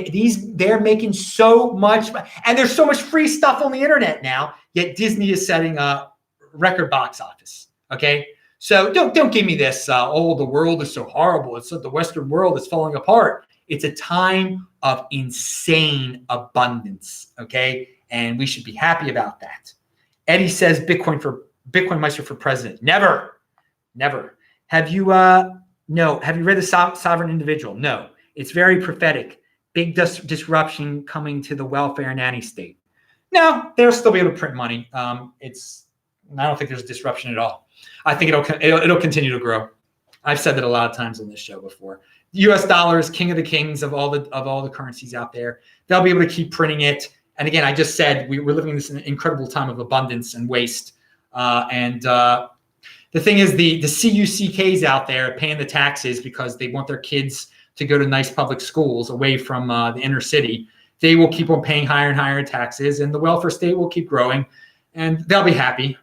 they're making so much, and there's so much free stuff on the internet now. Yet Disney is setting a record box office. Okay, so don't give me this. The world is so horrible. It's the Western world is falling apart. It's a time of insane abundance. Okay, and we should be happy about that. Eddie says Bitcoin Meister for president. Never. Have you no? Have you read The Sovereign Individual? No. It's very prophetic. Big disruption coming to the welfare nanny state. No, they'll still be able to print money. I don't think there's a disruption at all. I think it'll continue to grow. I've said that a lot of times on this show before. The U.S. dollar is king of the kings of all the currencies out there. They'll be able to keep printing it. And again, I just said we're living in this incredible time of abundance and waste. the thing is the CUCKs out there paying the taxes because they want their kids to go to nice public schools away from the inner city. They will keep on paying higher and higher taxes, and the welfare state will keep growing, and they'll be happy.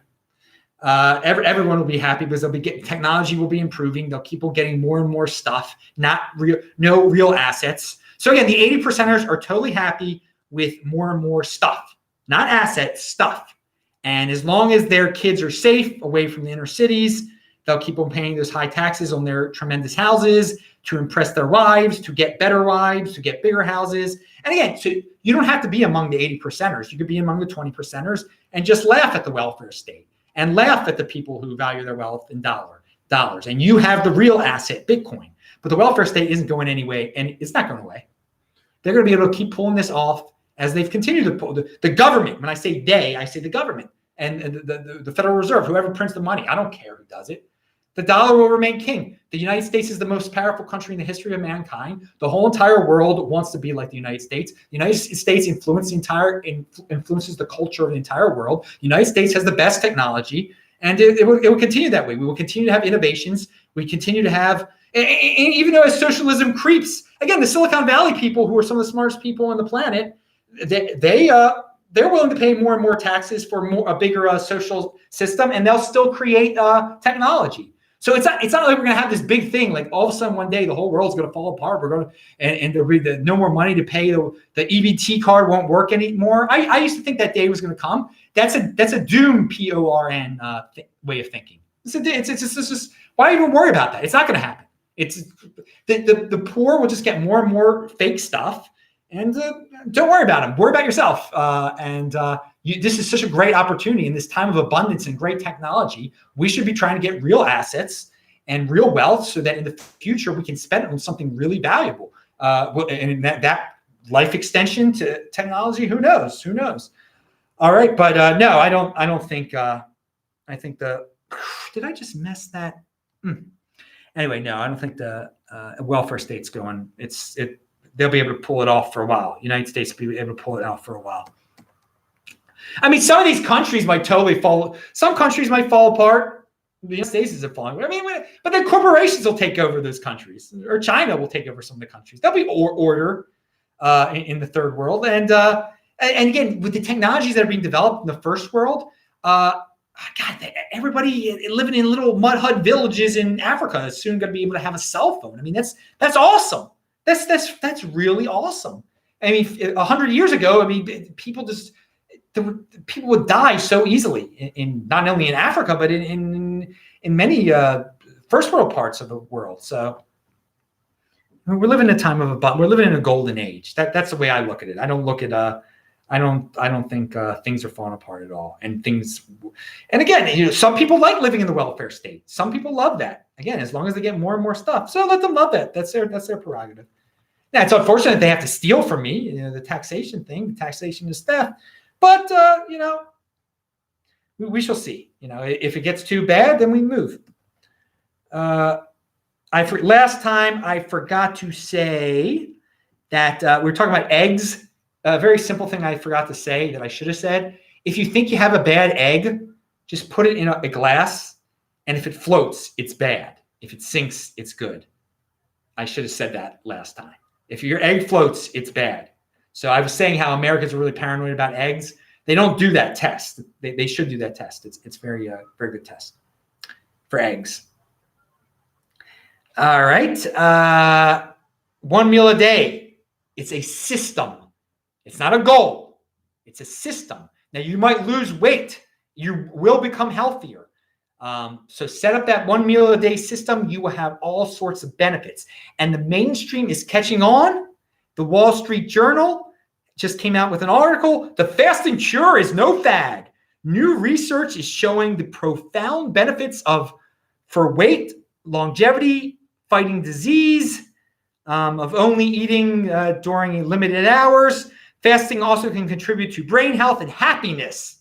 Everyone will be happy because technology will be improving. They'll keep on getting more and more stuff, no real assets. So again, the 80%ers are totally happy with more and more stuff, not assets, stuff. And as long as their kids are safe away from the inner cities, they'll keep on paying those high taxes on their tremendous houses to impress their wives, to get better wives, to get bigger houses. And again, so you don't have to be among the 80%ers. You could be among the 20%ers and just laugh at the welfare state and laugh at the people who value their wealth in dollars. And you have the real asset, Bitcoin. But the welfare state isn't going anyway, and it's not going away. They're going to be able to keep pulling this off as they've continued to pull. The government, when I say they, I say the government and the Federal Reserve, whoever prints the money. I don't care who does it. The dollar will remain king. The United States is the most powerful country in the history of mankind. The whole entire world wants to be like the United States. The United States influences the culture of the entire world. The United States has the best technology, and it will continue that way. We will continue to have innovations. We continue to have, even though as socialism creeps, again, the Silicon Valley people, who are some of the smartest people on the planet, they're willing to pay more and more taxes for a bigger social system, and they'll still create technology. So it's not like we're going to have this big thing, like all of a sudden one day the whole world's going to fall apart. We're going to, and there'll be no more money to pay. The EBT card won't work anymore. I used to think that day was going to come. That's a doom, PORN way of thinking. It's just why even worry about that? It's not going to happen. It's the poor will just get more and more fake stuff, and don't worry about them. Worry about yourself. This is such a great opportunity in this time of abundance and great technology. We should be trying to get real assets and real wealth so that in the future we can spend it on something really valuable. And that life extension to technology, who knows? Who knows? All right, but no, I don't think. I think did I just mess that? Anyway, no, I don't think the welfare state's going. They'll be able to pull it off for a while. United States will be able to pull it out for a while. I mean, some of these countries might totally fall. Some countries might fall apart. The United States isn't falling. I mean, but then corporations will take over those countries, or China will take over some of the countries. There'll be order in the third world, and again, with the technologies that are being developed in the first world, God, everybody living in little mud hut villages in Africa is soon going to be able to have a cell phone. I mean, that's awesome. That's really awesome. I mean, 100 years ago, I mean, people would die so easily in not only in Africa but in many first world parts of the world. So we're living in a time of we're living in a golden age. That's the way I look at it. I don't look at I don't think things are falling apart at all. And again, some people like living in the welfare state. Some people love that. Again, as long as they get more and more stuff, so let them love that. That's their prerogative. Now, it's unfortunate they have to steal from me. The taxation thing. Taxation is theft. But we shall see. If it gets too bad, then we move. Last time I forgot to say that we were talking about eggs. A very simple thing I forgot to say that I should have said. If you think you have a bad egg, just put it in a glass, and if it floats, it's bad. If it sinks, it's good. I should have said that last time. If your egg floats, it's bad. So I was saying how Americans are really paranoid about eggs. They don't do that test. They should do that test. It's very good test for eggs. All right. 1 meal a day. It's a system. It's not a goal. It's a system. Now, you might lose weight. You will become healthier. So set up that 1 meal a day system. You will have all sorts of benefits. And the mainstream is catching on. The Wall Street Journal just came out with an article. The fasting cure is no fad. New research is showing the profound benefits for weight, longevity, fighting disease, of only eating during limited hours. Fasting also can contribute to brain health and happiness.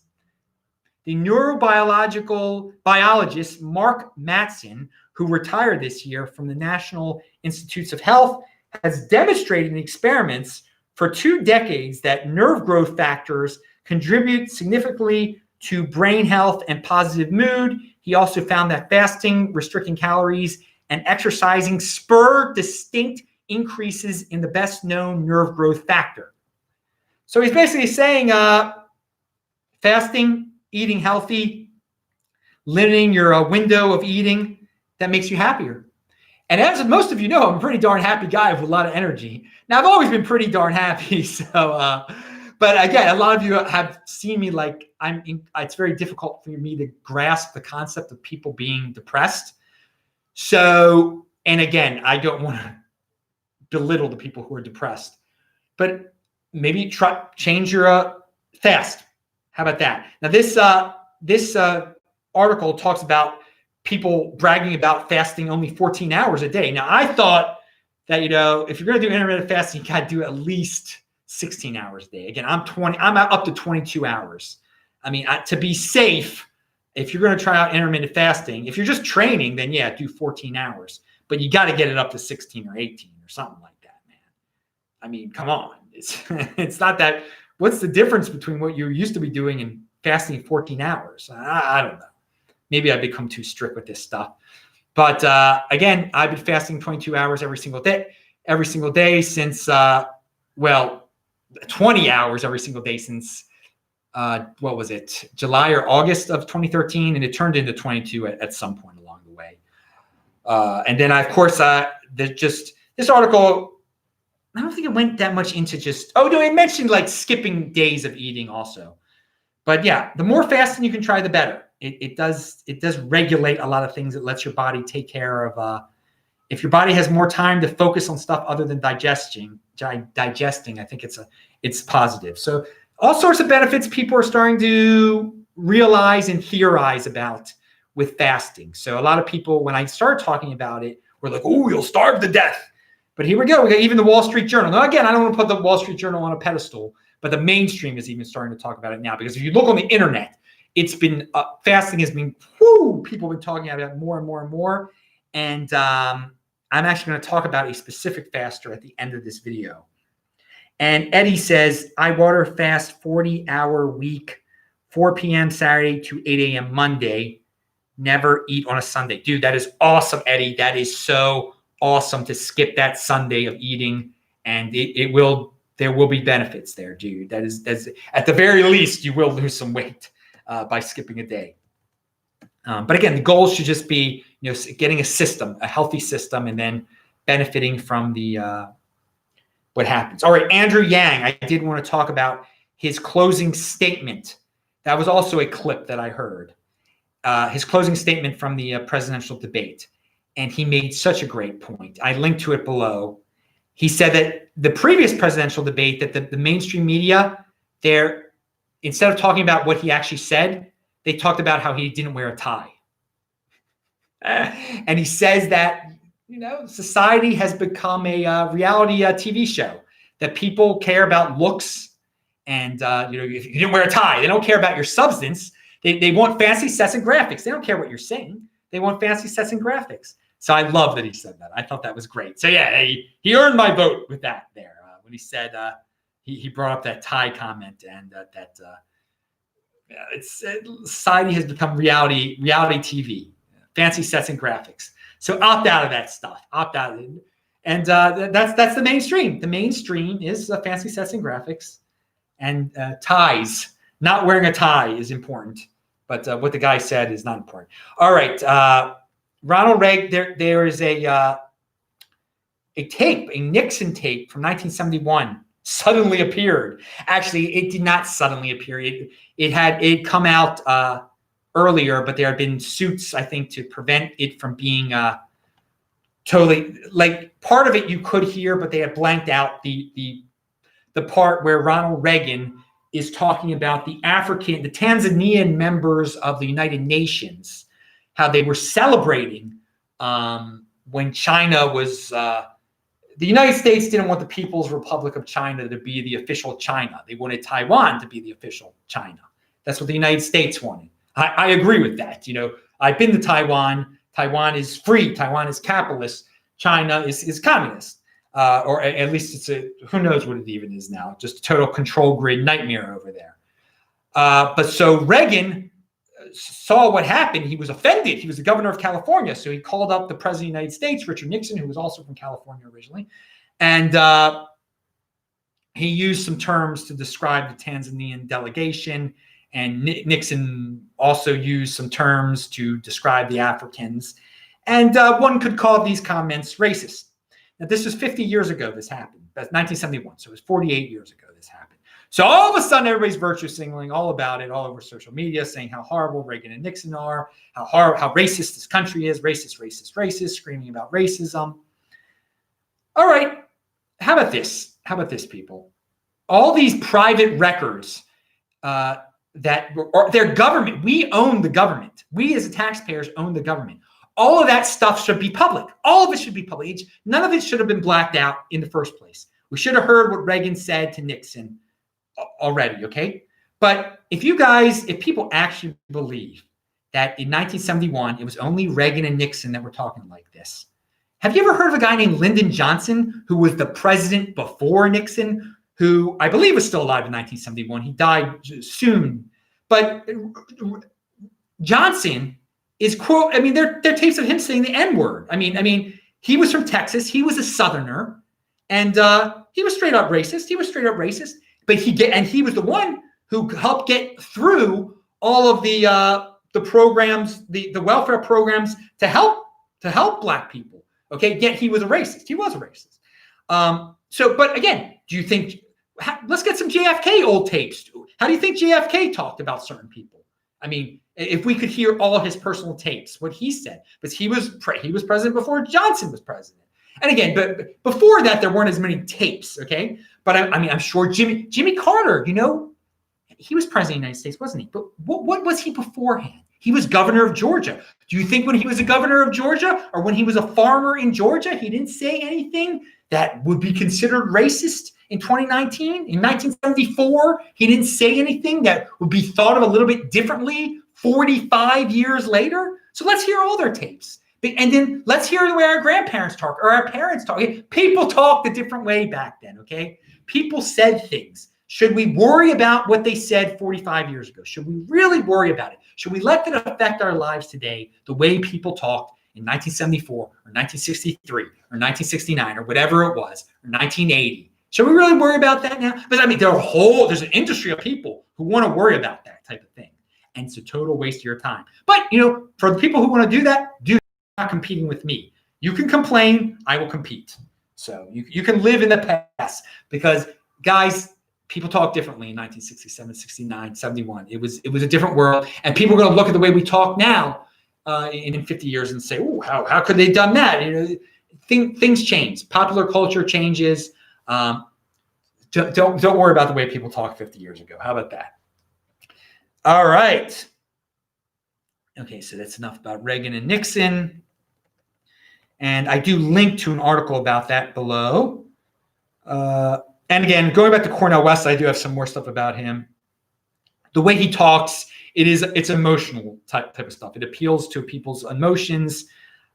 The neurobiological biologist Mark Mattson, who retired this year from the National Institutes of Health, has demonstrated in experiments for 2 decades that nerve growth factors contribute significantly to brain health and positive mood. He also found that fasting, restricting calories, and exercising spur distinct increases in the best known nerve growth factor. So he's basically saying fasting, eating healthy, limiting your window of eating, that makes you happier. And as most of you know, I'm a pretty darn happy guy with a lot of energy. Now, I've always been pretty darn happy. So, but again, a lot of you have seen me like it's very difficult for me to grasp the concept of people being depressed. So, and again, I don't want to belittle the people who are depressed, but maybe change your fast. How about that? Now, this article talks about people bragging about fasting only 14 hours a day. Now, I thought that, if you're going to do intermittent fasting, you got to do at least 16 hours a day. Again, I'm up to 22 hours. I mean, to be safe, if you're going to try out intermittent fasting, if you're just training, then yeah, do 14 hours. But you got to get it up to 16 or 18 or something like that, man. I mean, come on. It's not that. What's the difference between what you used to be doing and fasting 14 hours? I don't know. Maybe I've become too strict with this stuff. But again, I've been fasting 22 hours every single day since, 20 hours every single day since, July or August of 2013. And it turned into 22 at some point along the way. And then, of course, this article, I don't think it went that much into it mentioned like skipping days of eating also. But yeah, the more fasting you can try, the better. It does regulate a lot of things. It lets your body take care of, if your body has more time to focus on stuff other than digesting, I think it's positive. So all sorts of benefits people are starting to realize and theorize about with fasting. So a lot of people, when I started talking about it, were like, oh, you'll starve to death. But here we go. We got even the Wall Street Journal. Now, again, I don't want to put the Wall Street Journal on a pedestal, but the mainstream is even starting to talk about it now. Because if you look on the internet, it's been fasting has been, people have been talking about it more and more and more. And I'm actually going to talk about a specific faster at the end of this video. And Eddie says, I water fast 40-hour week, 4 p.m. Saturday to 8 a.m. Monday. Never eat on a Sunday. Dude, that is awesome, Eddie. That is so awesome to skip that Sunday of eating. And there will be benefits there, dude. That's at the very least, you will lose some weight by skipping a day. But again, the goal should just be, getting a healthy system, and then benefiting from what happens. All right, Andrew Yang, I did want to talk about his closing statement. That was also a clip that I heard. His closing statement from the presidential debate. And he made such a great point. I linked to it below. He said that the previous presidential debate, that the mainstream media, instead of talking about what he actually said, they talked about how he didn't wear a tie. And he says that, society has become a reality TV show, that people care about looks. And, if you didn't wear a tie, they don't care about your substance. They want fancy sets and graphics. They don't care what you're saying. They want fancy sets and graphics. So I love that he said that. I thought that was great. So yeah, he earned my vote with that there when he said he brought up that tie comment, and society has become reality TV, fancy sets and graphics. So opt out of that stuff. Opt out of it. And that's the mainstream. The mainstream is fancy sets and graphics, and ties. Not wearing a tie is important, but what the guy said is not important. All right. Ronald Reagan, there is a Nixon tape from 1971 suddenly appeared. Actually, it did not suddenly appear. It had come out earlier, but there had been suits, I think, to prevent it from being totally, like, part of it you could hear, but they had blanked out the part where Ronald Reagan is talking about the Tanzanian members of the United Nations, how they were celebrating when China was, the United States didn't want the People's Republic of China to be the official China. They wanted Taiwan to be the official China. That's what the United States wanted. I agree with that. I've been to Taiwan. Taiwan is free. Taiwan is capitalist. China is communist. Or at least who knows what it even is now. Just a total control grid nightmare over there. But so Reagan saw what happened, he was offended. He was the governor of California. So he called up the president of the United States, Richard Nixon, who was also from California originally. And he used some terms to describe the Tanzanian delegation. And Nixon also used some terms to describe the Africans. And one could call these comments racist. Now, this was 50 years ago this happened. That's 1971. So it was 48 years ago this happened. So all of a sudden, everybody's virtue signaling all about it, all over social media, saying how horrible Reagan and Nixon are, how racist this country is, racist, screaming about racism. All right, how about this? How about this, people? All these private records their government, we own the government. We as taxpayers own the government. All of that stuff should be public. All of it should be public. None of it should have been blacked out in the first place. We should have heard what Reagan said to Nixon already, okay? But if people actually believe that in 1971, it was only Reagan and Nixon that were talking like this. Have you ever heard of a guy named Lyndon Johnson, who was the president before Nixon, who I believe was still alive in 1971? He died soon. But Johnson is they're tapes of him saying the N-word. I mean, he was from Texas. He was a Southerner. And he was straight up racist. But he was the one who helped get through all of the programs, the welfare programs to help black people. Okay, yet he was a racist. He was a racist. But again, do you think? Let's get some JFK old tapes. How do you think JFK talked about certain people? I mean, if we could hear all his personal tapes, what he said, because he was president before Johnson was president. And again, but before that, there weren't as many tapes, okay? But I'm sure Jimmy Carter, he was president of the United States, wasn't he? But what was he beforehand? He was governor of Georgia. Do you think when he was a governor of Georgia or when he was a farmer in Georgia, he didn't say anything that would be considered racist in 2019? In 1974, he didn't say anything that would be thought of a little bit differently 45 years later? So let's hear all their tapes. And then let's hear the way our grandparents talk or our parents talk. People talked a different way back then, okay? People said things. Should we worry about what they said 45 years ago? Should we really worry about it? Should we let that affect our lives today the way people talked in 1974 or 1963 or 1969 or whatever it was, or 1980? Should we really worry about that now? But there's an industry of people who want to worry about that type of thing. And it's a total waste of your time. But, for the people who want to do that, not competing with me. You can complain, I will compete. So you can live in the past because, guys, people talk differently in 1967, 69, 71. It was a different world. And people are going to look at the way we talk now in 50 years and say, oh, how could they have done that? Things change. Popular culture changes. Don't worry about the way people talk 50 years ago. How about that? All right. Okay, so that's enough about Reagan and Nixon. And I do link to an article about that below. And again, going back to Cornel West, I do have some more stuff about him. The way he talks, it's emotional type of stuff. It appeals to people's emotions.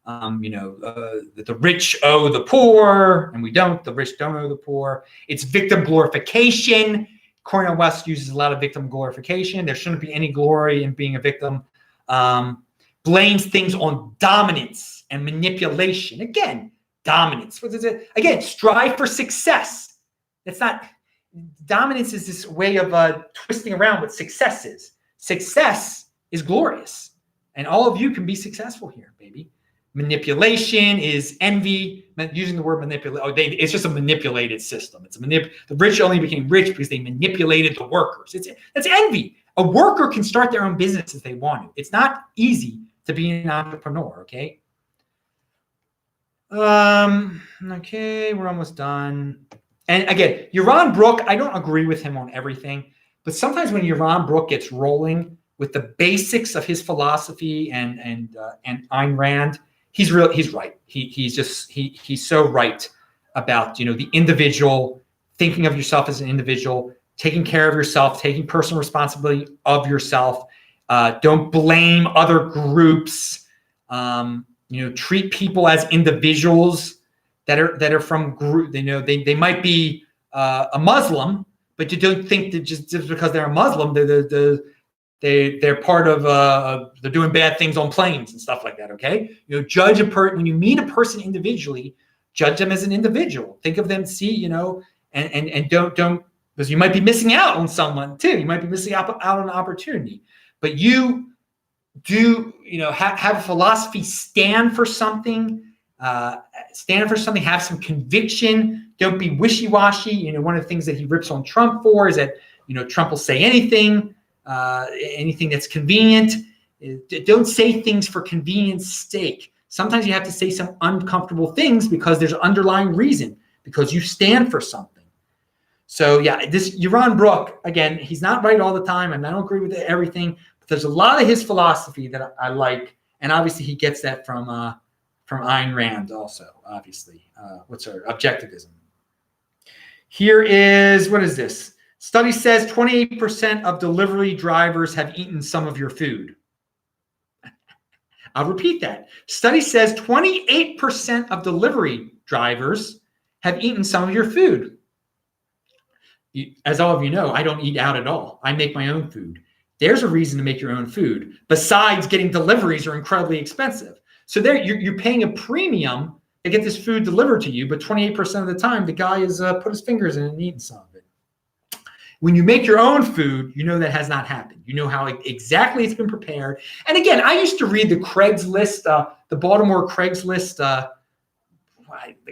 That the rich owe the poor, and we don't. The rich don't owe the poor. It's victim glorification. Cornel West uses a lot of victim glorification. There shouldn't be any glory in being a victim. Blames things on dominance and manipulation. Again, dominance. What is it? Again, strive for success. It's not dominance is this way of twisting around what success is. Success is glorious, and all of you can be successful here, baby. Manipulation is envy. Using the word manipulate, it's just a manipulated system. The rich only became rich because they manipulated the workers. It's envy. A worker can start their own business if they want to. It's not easy to be an entrepreneur. Okay. Okay, we're almost done. And again, Yaron Brook, I don't agree with him on everything, but sometimes when Yaron Brook gets rolling with the basics of his philosophy and Ayn Rand, he's right. He's so right about the individual, thinking of yourself as an individual, taking care of yourself, taking personal responsibility of yourself. Don't blame other groups. Treat people as individuals that are from group. They might be a Muslim, but you don't think that just because they're a Muslim, They're part of they're doing bad things on planes and stuff like that. Okay, judge when you meet a person individually, judge them as an individual. Think of them, and don't because you might be missing out on someone too. You might be missing out on an opportunity, but you do have a philosophy, stand for something, have some conviction. Don't be wishy-washy. One of the things that he rips on Trump for is that Trump will say anything that's convenient. Don't say things for convenience sake. Sometimes you have to say some uncomfortable things because there's an underlying reason, because you stand for something. So yeah, this Yaron Brook, again, he's not right all the time, and I don't agree with everything, but there's a lot of his philosophy that I like, and obviously he gets that from Ayn Rand also, obviously. What's her objectivism? Here is, what is this? Study says 28% of delivery drivers have eaten some of your food. I'll repeat that. Study says 28% of delivery drivers have eaten some of your food. As all of you know, I don't eat out at all. I make my own food. There's a reason to make your own food. Besides, getting deliveries are incredibly expensive. So there, you're paying a premium to get this food delivered to you, but 28% of the time, the guy has put his fingers in it and eaten some of it. When you make your own food, that has not happened. You know how exactly it's been prepared. And again, I used to read the Craigslist, the Baltimore Craigslist, the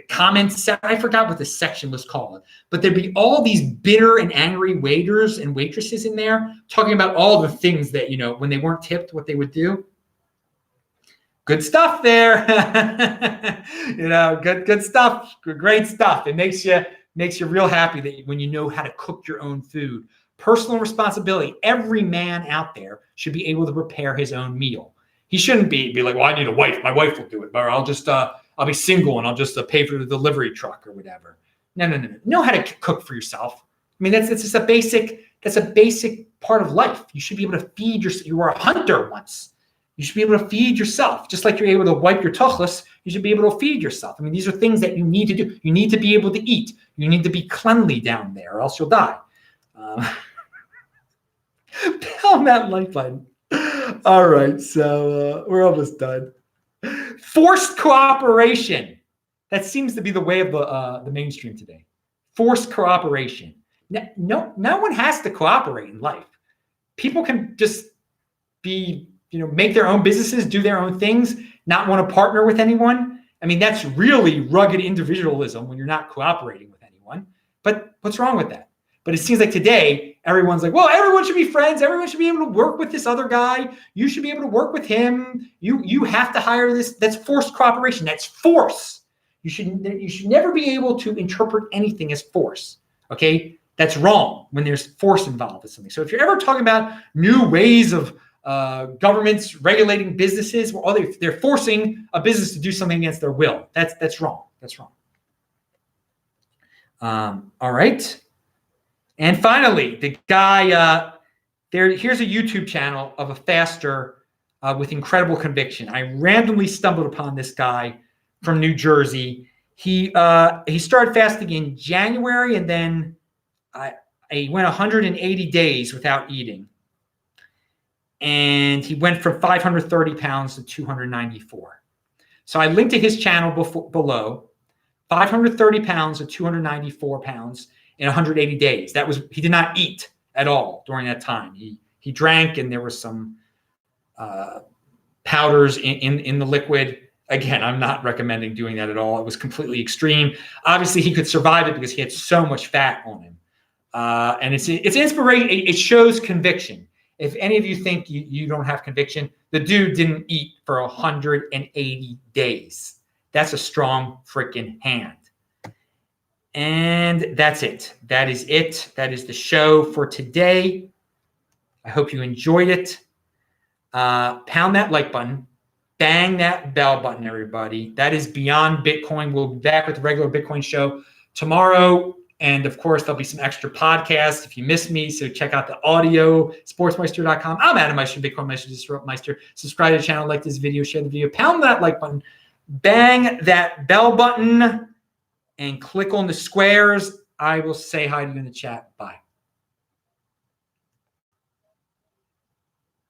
comments. I forgot what the section was called, but there'd be all these bitter and angry waiters and waitresses in there talking about all the things that, when they weren't tipped, what they would do. Good stuff there. Good stuff. Great stuff. It makes you real happy that when you know how to cook your own food. Personal responsibility. Every man out there should be able to prepare his own meal. He shouldn't be like, well, I need a wife. My wife will do it, or I'll be single and I'll just pay for the delivery truck or whatever. No. Know how to cook for yourself. I mean, that's just a basic part of life. You should be able to feed yourself. You were a hunter once. You should be able to feed yourself. Just like you're able to wipe your tuchus, you should be able to feed yourself. I mean, these are things that you need to do. You need to be able to eat. You need to be cleanly down there, or else you'll die. Pound that like button. All right, so we're almost done. Forced cooperation. That seems to be the way of the mainstream today. Forced cooperation. No one has to cooperate in life. People can just be, make their own businesses, do their own things, not want to partner with anyone. I mean, that's really rugged individualism when you're not cooperating with anyone. But what's wrong with that? But it seems like today, everyone's like, well, everyone should be friends. Everyone should be able to work with this other guy. You should be able to work with him. You have to hire this. That's forced cooperation. That's force. You should never be able to interpret anything as force. Okay? That's wrong when there's force involved with something. So if you're ever talking about new ways of governments regulating businesses, well, they're forcing a business to do something against their will. That's wrong. That's wrong. All right. And finally, the guy here's a YouTube channel of a faster with incredible conviction. I randomly stumbled upon this guy from New Jersey. He started fasting in January, and then he went 180 days without eating. And he went from 530 pounds to 294. So I linked to his channel below. 530 pounds to 294 pounds in 180 days. He did not eat at all during that time. He drank, and there was some powders in the liquid. Again, I'm not recommending doing that at all. It was completely extreme. Obviously, he could survive it because he had so much fat on him. And it's inspiration. It shows conviction. If any of you think you don't have conviction, the dude didn't eat for 180 days. That's a strong freaking hand. And that's it. That is it. That is the show for today. I hope you enjoyed it. Pound that like button. Bang that bell button, everybody. That is Beyond Bitcoin. We'll be back with the regular Bitcoin show tomorrow. And of course, there'll be some extra podcasts if you miss me. So check out the audio, sportsmeister.com. I'm Adam Meister, Bitcoin Meister, Disrupt Meister. Subscribe to the channel, like this video, share the video, pound that like button, bang that bell button, and click on the squares. I will say hi to you in the chat. Bye.